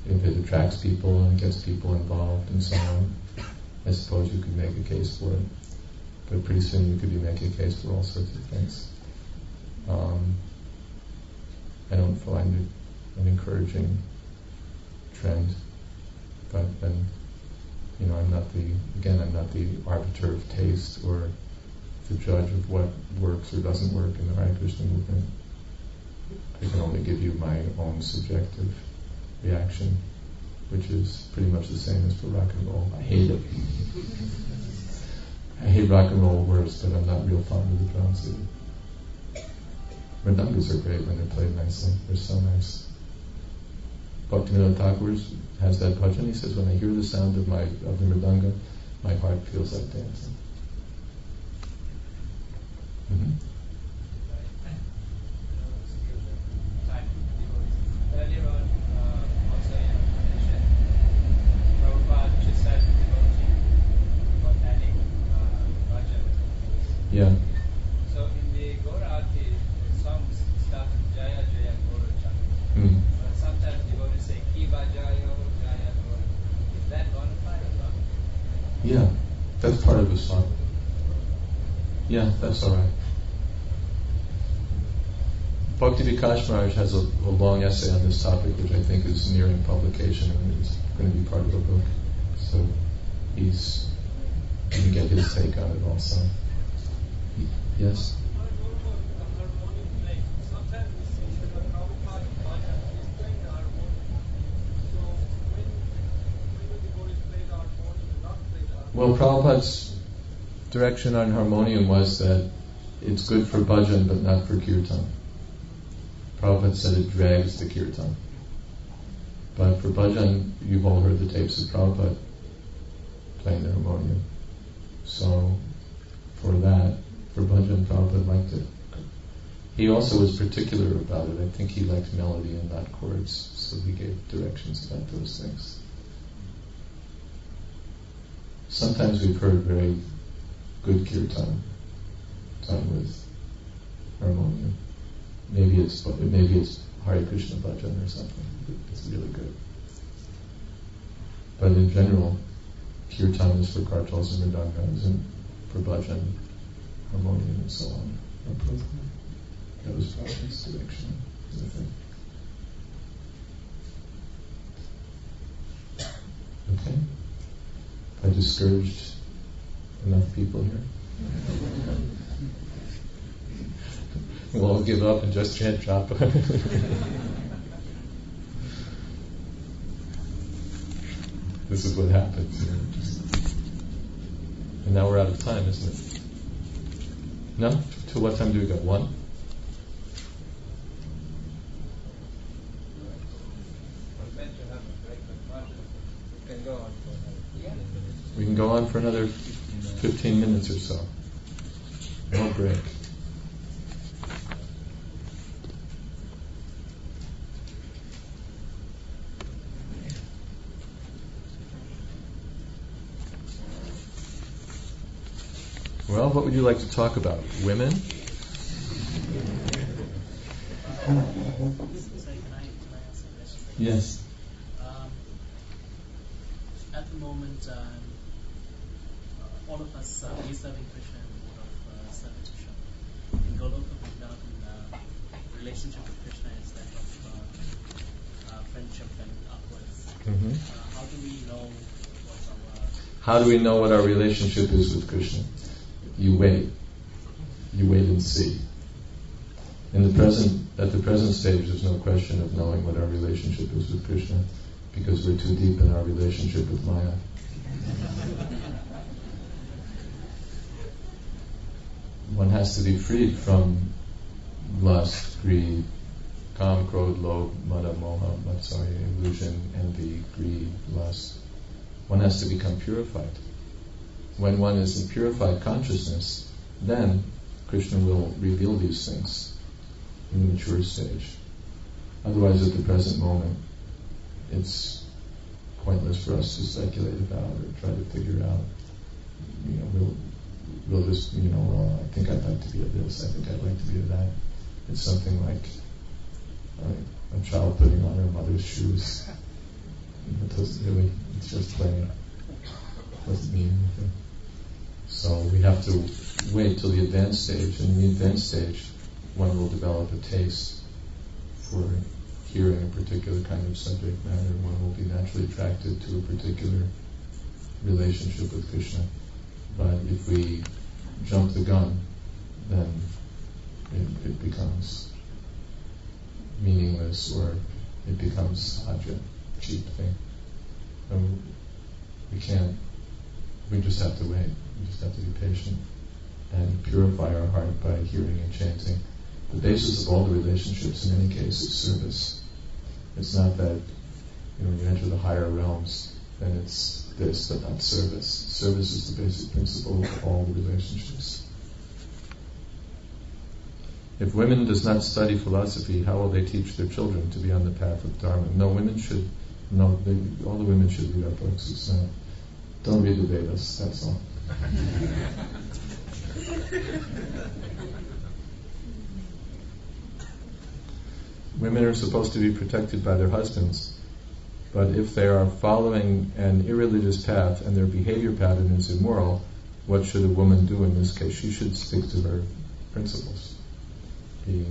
if it attracts people and gets people involved and so on, I suppose you could make a case for it. But pretty soon you could be making a case for all sorts of things. I don't find it an encouraging trend, but then, I'm not the arbiter of taste or the judge of what works or doesn't work in the Hare Krishna movement. I can only give you my own subjective reaction, which is pretty much the same as for rock and roll. I hate it. I hate rock and roll worse, but I'm not real fond of the drums either. Mridangas are great when they're played nicely. They're so nice. Bhaktivedanta Thakur has that bhajan. He says, when I hear the sound of the mridanga, my heart feels like dancing. Mm-hmm. Earlier on, also mentioned Prabhupada just had the devotee about adding bhajan. Yeah. So in the Gaura Aarti, the songs start with Jaya Jaya Gaura Chakra. Mm. But sometimes devotees say Kiva Jaya Jaya Gaura. Is that bona fide or not? Yeah, that's part of the song. Yeah, that's all right. Bhakti Vikas Maharaj has a long essay on this topic, which I think is nearing publication, and it's going to be part of the book. So you can get his take on it also. Yes? Sometimes we see that Prabhupada is playing the harmonium. So Well, Prabhupada's direction on harmonium was that it's good for bhajan but not for kirtan. Prabhupada said it drags the kirtan. But for bhajan, you've all heard the tapes of Prabhupada playing the harmonium. So, for that, for bhajan, Prabhupada liked it. He also was particular about it. I think he liked melody and not chords, so he gave directions about those things. Sometimes we've heard very good kirtan done with harmonium. Maybe it's Hare Krishna bhajan or something. It's really good. But in general, kirtan is for kartals and mridangas, and for bhajan, harmonium and so on. That was Prabhupada's direction, I think. Okay? I discouraged enough people here. We'll all give up and just chant japa. This is what happens. And now we're out of time, isn't it? No? Till what time do we go? 1? We can go on for another 15 minutes or so. No break. Well, what would you like to talk about? Women? Sorry, can I ask a question? Yes. At the moment, all of us we're serving Krishna in the mode of servitorship. In Goloka Vrindavan, relationship with Krishna is that of friendship and upwards. Mm-hmm. How do we know what's our... How do we know what our relationship is with Krishna? You wait. You wait and see. At the present stage, there's no question of knowing what our relationship is with Krishna, because we're too deep in our relationship with Maya. One has to be freed from lust, greed, kam, krodh, lobh, mada, moha, matsarya, illusion, envy, greed, lust. One has to become purified. When one is in purified consciousness, then Krishna will reveal these things in the mature stage. Otherwise, at the present moment, it's pointless for us to speculate about or try to figure out. We'll just, well, I think I'd like to be a this, I think I'd like to be a that. It's something like a child putting on her mother's shoes. It doesn't really, it's just playing. It doesn't mean anything. So we have to wait till the advanced stage. And in the advanced stage, one will develop a taste for hearing a particular kind of subject matter. One will be naturally attracted to a particular relationship with Krishna. But if we jump the gun, then it becomes meaningless, or it becomes sahaja, cheap thing. We just have to wait. We just have to be patient and purify our heart by hearing and chanting. The basis of all the relationships in any case is service. It's not that when you enter the higher realms, then it's this, but not service. Service is the basic principle of all the relationships. If women does not study philosophy, how will they teach their children to be on the path of Dharma? All the women should read our books. It's not. Don't read the Vedas, that's all. Women are supposed to be protected by their husbands, but if they are following an irreligious path and their behavior pattern is immoral, what should a woman do in this case? She should stick to her principles. The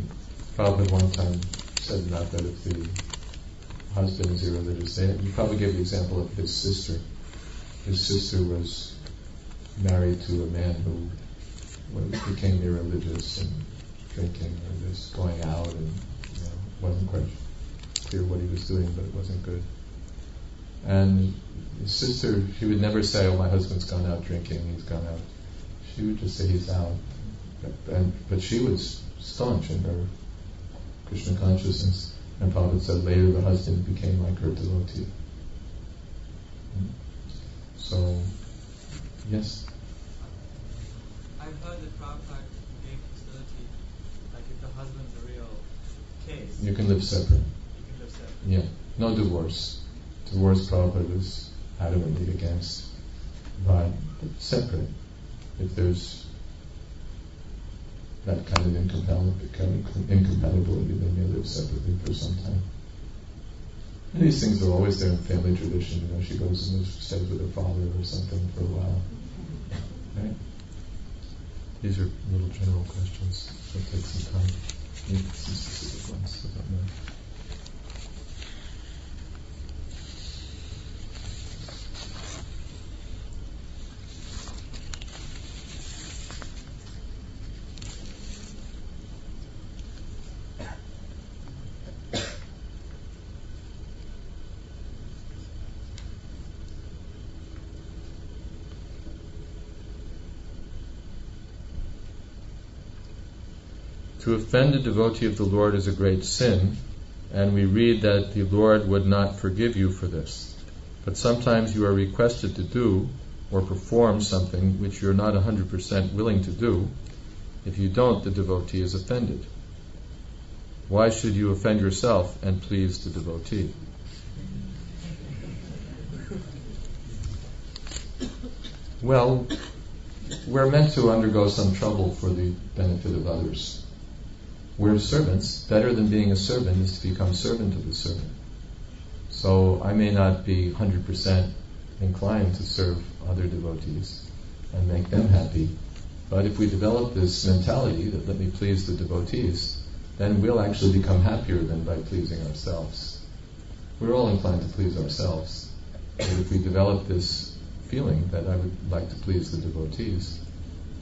Prabhupada one time said that if the husband is irreligious, you probably gave the example of his sister. His sister was married to a man who became irreligious and drinking or just going out, and wasn't quite clear what he was doing, but it wasn't good. And his sister, she would never say, "Oh, my husband's gone out drinking, he's gone out." She would just say, "He's out." But she was staunch in her Krishna consciousness. And Prabhupada said later the husband became like her devotee. So, yes? I've heard that Prabhupada gave facility, like if the husband's a real case. You can live separate. You can live separate. Yeah. No divorce. Divorce Prabhupada was adamantly against. But separate. If there's that kind of incompatibility, then they live separately for some time. And these things are always there in family tradition. She goes and stays with her father or something for a while. Right? These are little general questions. It'll take some time. Some specific ones. I don't know. To offend a devotee of the Lord is a great sin, and we read that the Lord would not forgive you for this. But sometimes you are requested to do or perform something which you're not 100% willing to do. If you don't, the devotee is offended. Why should you offend yourself and please the devotee? Well, we're meant to undergo some trouble for the benefit of others. We're servants. Better than being a servant is to become servant of the servant. So I may not be 100% inclined to serve other devotees and make them happy, but if we develop this mentality that let me please the devotees, then we'll actually become happier than by pleasing ourselves. We're all inclined to please ourselves, but if we develop this feeling that I would like to please the devotees,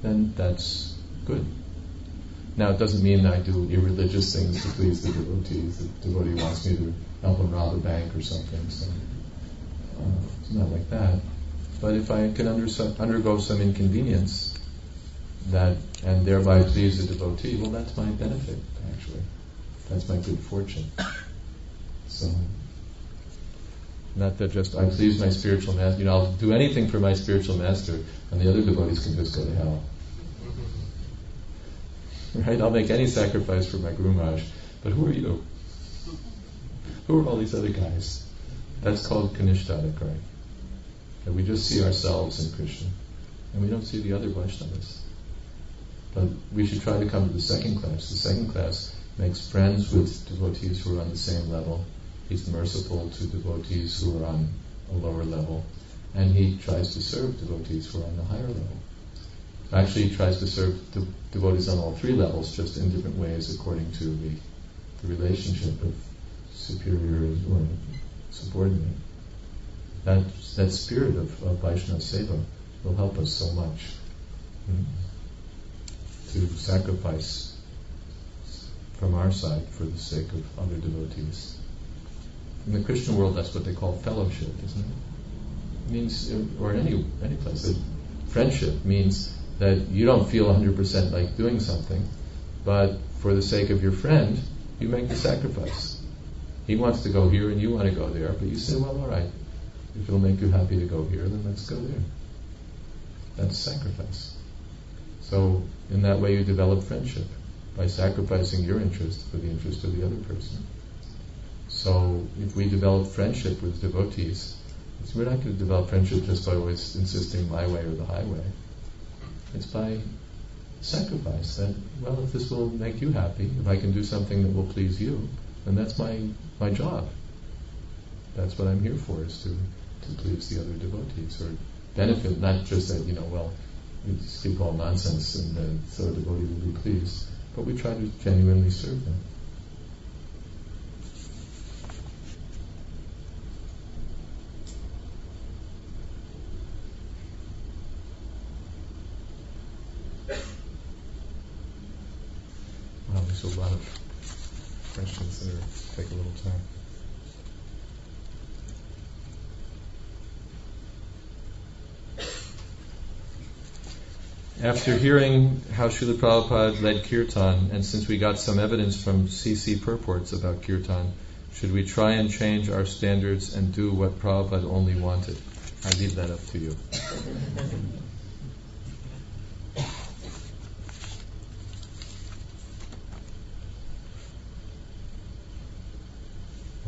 then that's good. Now, it doesn't mean I do irreligious things to please the devotees. The devotee wants me to help him rob a bank or something, so it's not like that. But if I can undergo some inconvenience and thereby please the devotee, well, that's my benefit, actually. That's my good fortune. So, not that just I please my spiritual master. I'll do anything for my spiritual master, and the other devotees can just go to hell. Right? I'll make any sacrifice for my Guru Maharaj, but who are you? Who are all these other guys? That's called Kanishthadika, right? That we just see ourselves in Krishna, and we don't see the other Vaishnavas. But we should try to come to the second class. The second class makes friends with devotees who are on the same level. He's merciful to devotees who are on a lower level, and he tries to serve devotees who are on the higher level. Actually, he tries to serve devotees on all three levels, just in different ways according to the relationship of superior or subordinate. That spirit of Vaishnava Seva will help us so much to sacrifice from our side for the sake of other devotees. In the Christian world, that's what they call fellowship, isn't it? It means, or in any place, that friendship means that you don't feel 100% like doing something, but for the sake of your friend, you make the sacrifice. He wants to go here and you want to go there, but you say, well, all right, if it'll make you happy to go here, then let's go there. That's sacrifice. So in that way you develop friendship, by sacrificing your interest for the interest of the other person. So if we develop friendship with devotees, we're not going to develop friendship just by always insisting my way or the highway. It's by sacrifice that, well, if this will make you happy, if I can do something that will please you, then that's my job. That's what I'm here for, is to please the other devotees, or benefit, not just that, we speak all nonsense and so a devotee will be pleased, but we try to genuinely serve them. Wow, there's a lot of questions that take a little time. After hearing how Srila Prabhupada led Kirtan, and since we got some evidence from CC purports about Kirtan, should we try and change our standards and do what Prabhupada only wanted? I leave that up to you.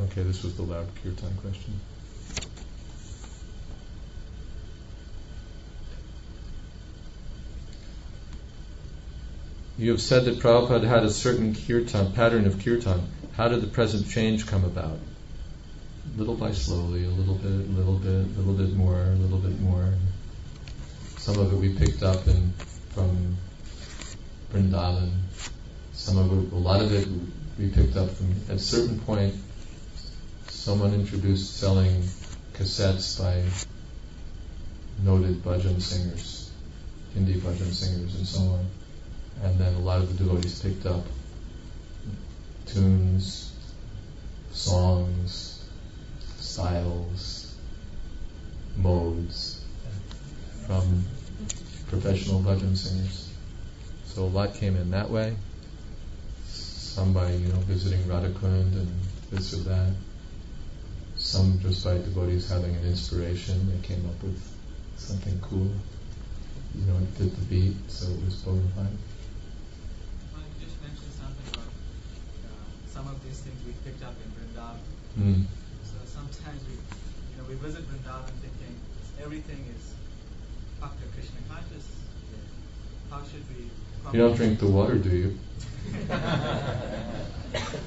Okay, this was the loud Kirtan question. You have said that Prabhupada had a certain kirtan, pattern of kirtan. How did the present change come about? Little by slowly, a little bit more, a little bit more. Some of it we picked up from Vrindavan. Some of it, a lot of it we picked up from, at a certain point, someone introduced selling cassettes by noted bhajan singers, Hindi bhajan singers and so on. And then a lot of the devotees picked up tunes, songs, styles, modes from professional bhajan singers. So a lot came in that way. Some by, visiting Radhakund and this or that. Some just by devotees having an inspiration. They came up with something cool. It fit the beat, so it was bona fide. Well, you just mentioned something about some of these things we picked up in Vrindavan. So sometimes we visit Vrindavan thinking everything is Bhakti Krishna conscious. How should we? You don't drink the water, do you?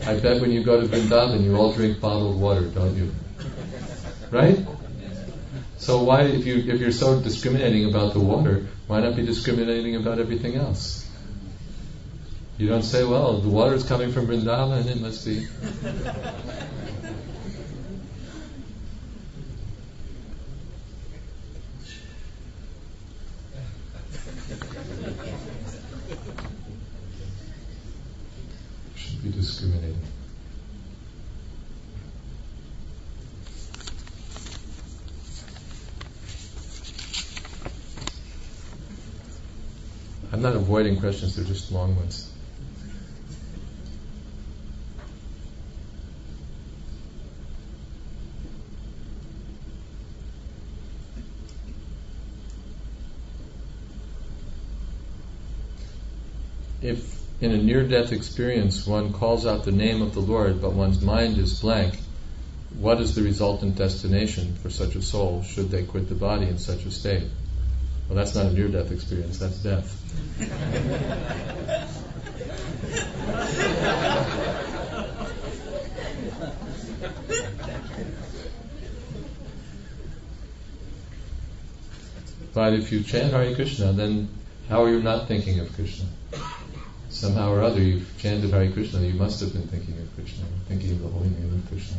I bet when you go to Vrindavan, you all drink bottled water, don't you? Right? So why, if you're so discriminating about the water, why not be discriminating about everything else? You don't say, well, the water is coming from Vrindavan, it must be. Should be discriminating. I'm not avoiding questions, they're just long ones. If in a near-death experience one calls out the name of the Lord but one's mind is blank, what is the resultant destination for such a soul should they quit the body in such a state? Well, that's not a near-death experience, that's death. But if you chant Hare Krishna, then how are you not thinking of Krishna? Somehow or other you've chanted Hare Krishna, you must have been thinking of Krishna, thinking of the holy name of Krishna.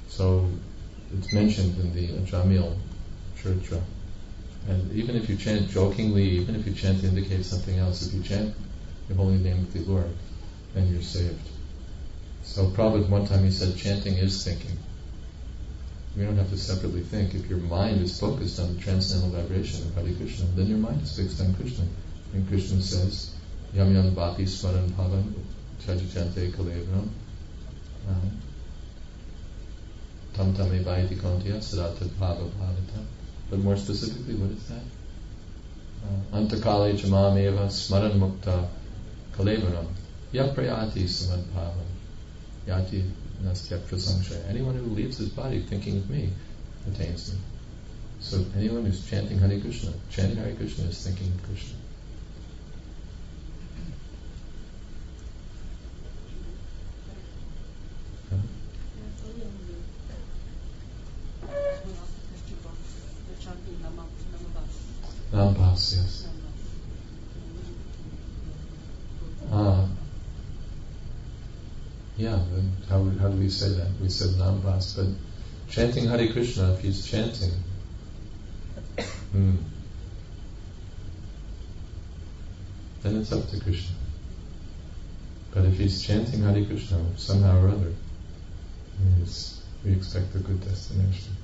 So it's mentioned in the Ajamil Charitra. And even if you chant jokingly, even if you chant to indicate something else, if you chant the holy name of the Lord, then you're saved. So Prabhupada one time he said chanting is thinking. We don't have to separately think. If your mind is focused on the transcendental vibration of Hare Krishna, then your mind is fixed on Krishna. And Krishna says, Yam yam bhati smaran bhavan chajachante kalevram tam tame vaiti kontya sadata bhava bhavata. But more specifically, what is that? Antakale chamameva smaran mukta kalevaram yaprayati samadbhavam yati nastya prasamshaya. Anyone who leaves his body thinking of me attains me. So anyone who's chanting Hare Krishna, chanting Hare Krishna is thinking of Krishna. Nambas, yes. Yeah, then how do we say that? We said Nambas, but chanting Hare Krishna, if he's chanting, then it's up to Krishna. But if he's chanting Hare Krishna somehow or other, we expect a good destination.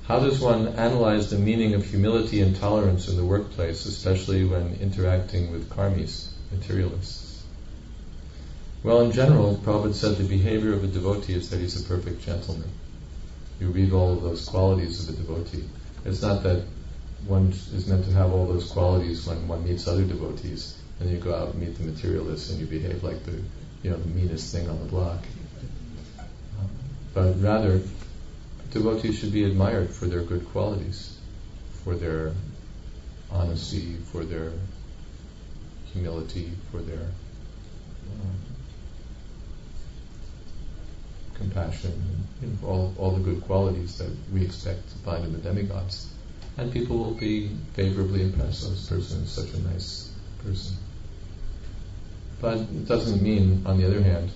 How does one analyze the meaning of humility and tolerance in the workplace, especially when interacting with karmis, materialists? Well, in general, Prabhupada said the behavior of a devotee is that he's a perfect gentleman. You read all of those qualities of a devotee. It's not that one is meant to have all those qualities when one meets other devotees, and you go out and meet the materialists and you behave like the meanest thing on the block. But rather, devotees should be admired for their good qualities, for their honesty, for their humility, for their compassion, all the good qualities that we expect to find in the demigods. And people will be favorably impressed. This person is such a nice person. But it doesn't mean, on the other hand,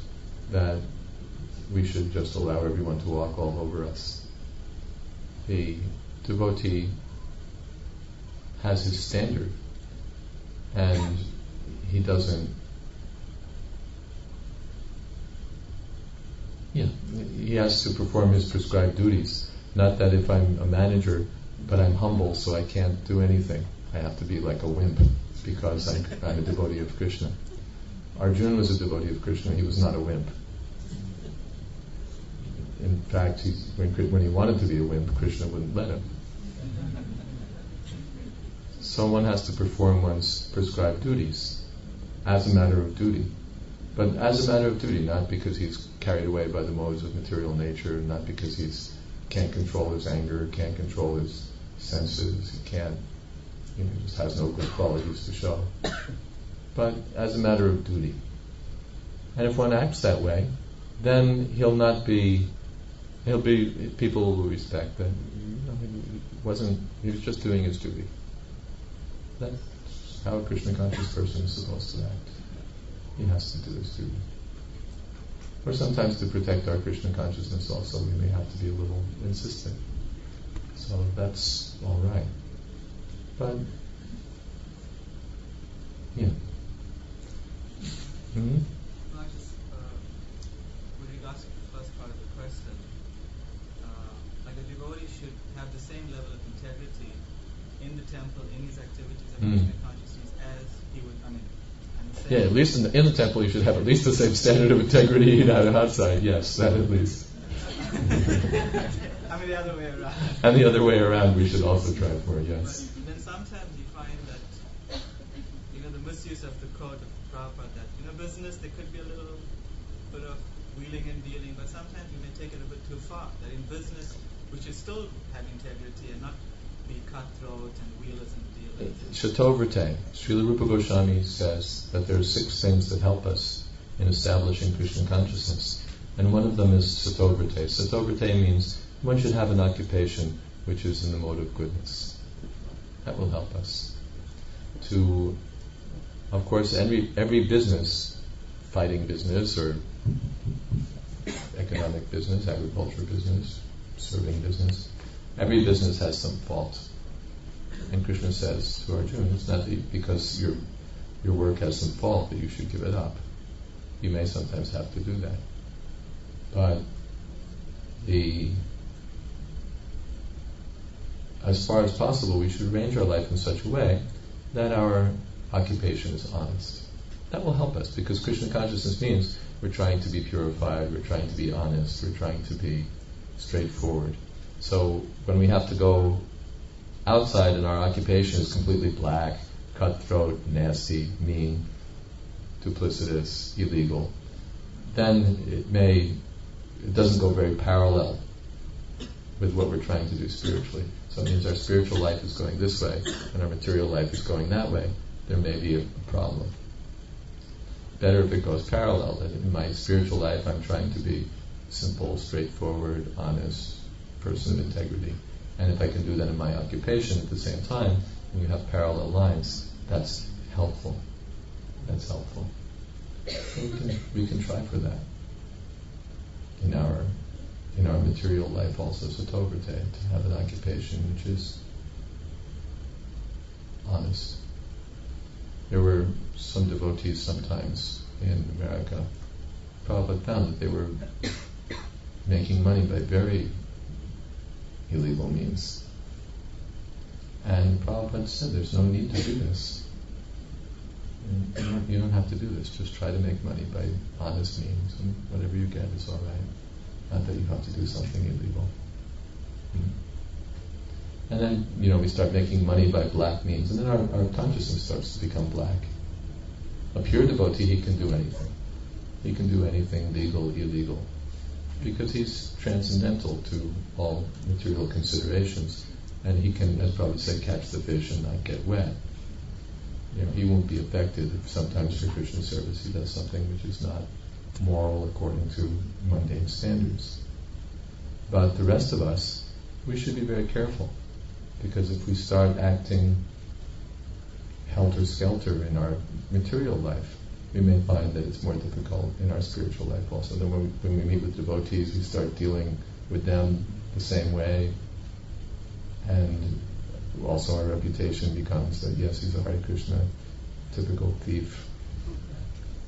that we should just allow everyone to walk all over us. The devotee has his standard, and he doesn't. He has to perform his prescribed duties. Not that if I'm a manager, but I'm humble, so I can't do anything. I have to be like a wimp because I'm a devotee of Krishna. Arjuna was a devotee of Krishna. He was not a wimp. In fact, when he wanted to be a wimp, Krishna wouldn't let him. So one has to perform one's prescribed duties as a matter of duty. But as a matter of duty, not because he's carried away by the modes of material nature, not because he can't control his anger, can't control his senses, he can't, just has no good qualities to show. But as a matter of duty. And if one acts that way, then people will respect that he was just doing his duty. That's how a Krishna conscious person is supposed to act. He has to do his duty. Or sometimes to protect our Krishna consciousness also, we may have to be a little insistent. So that's all right. But, With regards to the first part of the question, like a devotee should have the same level of integrity in the temple, in his activities of Krishna consciousness as he would, at least in the temple you should have at least the same standard of integrity outside. Yes, that at least. The other way around. And the other way around we should also try for, yes. But then sometimes you find that, the misuse of the quote of Prabhupada that, business, there could be a little bit of wheeling and dealing, but sometimes you may take it a bit too far. That in business, we should still have integrity and not be cutthroat and wheelers and dealers. Shatovrite, Srila Rupa Goswami says that there are 6 things that help us in establishing Krishna consciousness. And one of them is Satovrite. Satovrite means one should have an occupation which is in the mode of goodness. That will help us. Of course, every business, fighting business or economic business, agriculture business, serving business, every business has some fault. And Krishna says to Arjuna, it's not because your work has some fault that you should give it up. You may sometimes have to do that. But as far as possible, we should arrange our life in such a way that our occupation is honest. That will help us, because Krishna consciousness means we're trying to be purified, we're trying to be honest, we're trying to be straightforward. So when we have to go outside and our occupation is completely black, cutthroat, nasty, mean, duplicitous, illegal, then it doesn't go very parallel with what we're trying to do spiritually. So it means our spiritual life is going this way and our material life is going that way. There may be a problem. Better if it goes parallel, that in my spiritual life I'm trying to be simple, straightforward, honest, person of integrity. And if I can do that in my occupation at the same time, and you have parallel lines, that's helpful. That's helpful. So we can try for that in our material life also, Satovrite, to have an occupation which is honest. There were some devotees sometimes in America. Prabhupada found that they were making money by very illegal means. And Prabhupada said there's no need to do this. You don't have to do this. Just try to make money by honest means, and whatever you get is all right. Not that you have to do something illegal. And then, we start making money by black means, and then our consciousness starts to become black. A pure devotee, he can do anything. He can do anything, legal, illegal, because he's transcendental to all material considerations, and he can, as Prabhupada said, catch the fish and not get wet. He won't be affected if sometimes for Krishna service he does something which is not moral according to mundane standards. But the rest of us, we should be very careful, because if we start acting helter-skelter in our material life, we may find that it's more difficult in our spiritual life also. Then when we meet with devotees, we start dealing with them the same way, and also our reputation becomes that, yes, he's a Hare Krishna typical thief.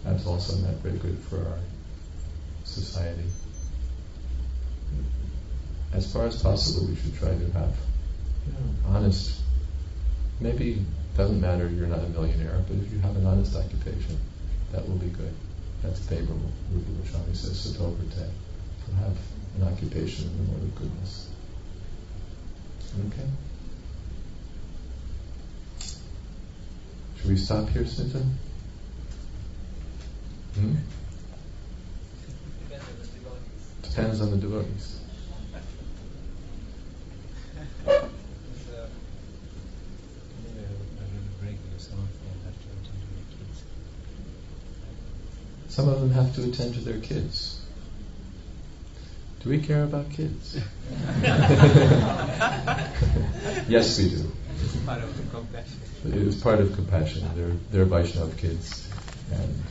That's also not very good for our society. As far as possible, we should try to have honest, maybe it doesn't matter you're not a millionaire, but if you have an honest occupation, that will be good. That's favorable. Rupa Goswami says, Satovarte, to have an occupation in the mode of goodness. Okay? Should we stop here, Snita? Depends on the devotees. Some of them have to attend to their kids. Do we care about kids? Yes, we do. It's part of the compassion. It is part of compassion. They're Vaishnava kids. And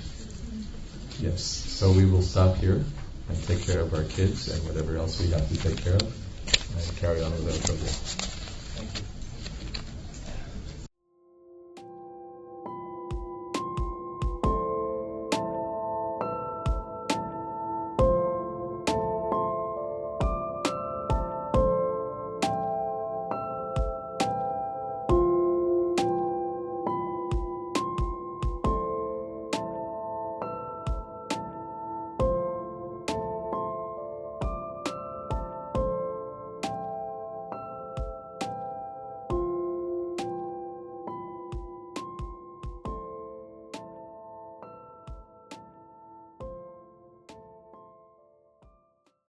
yes, so we will stop here and take care of our kids and whatever else we have to take care of, and carry on with our program.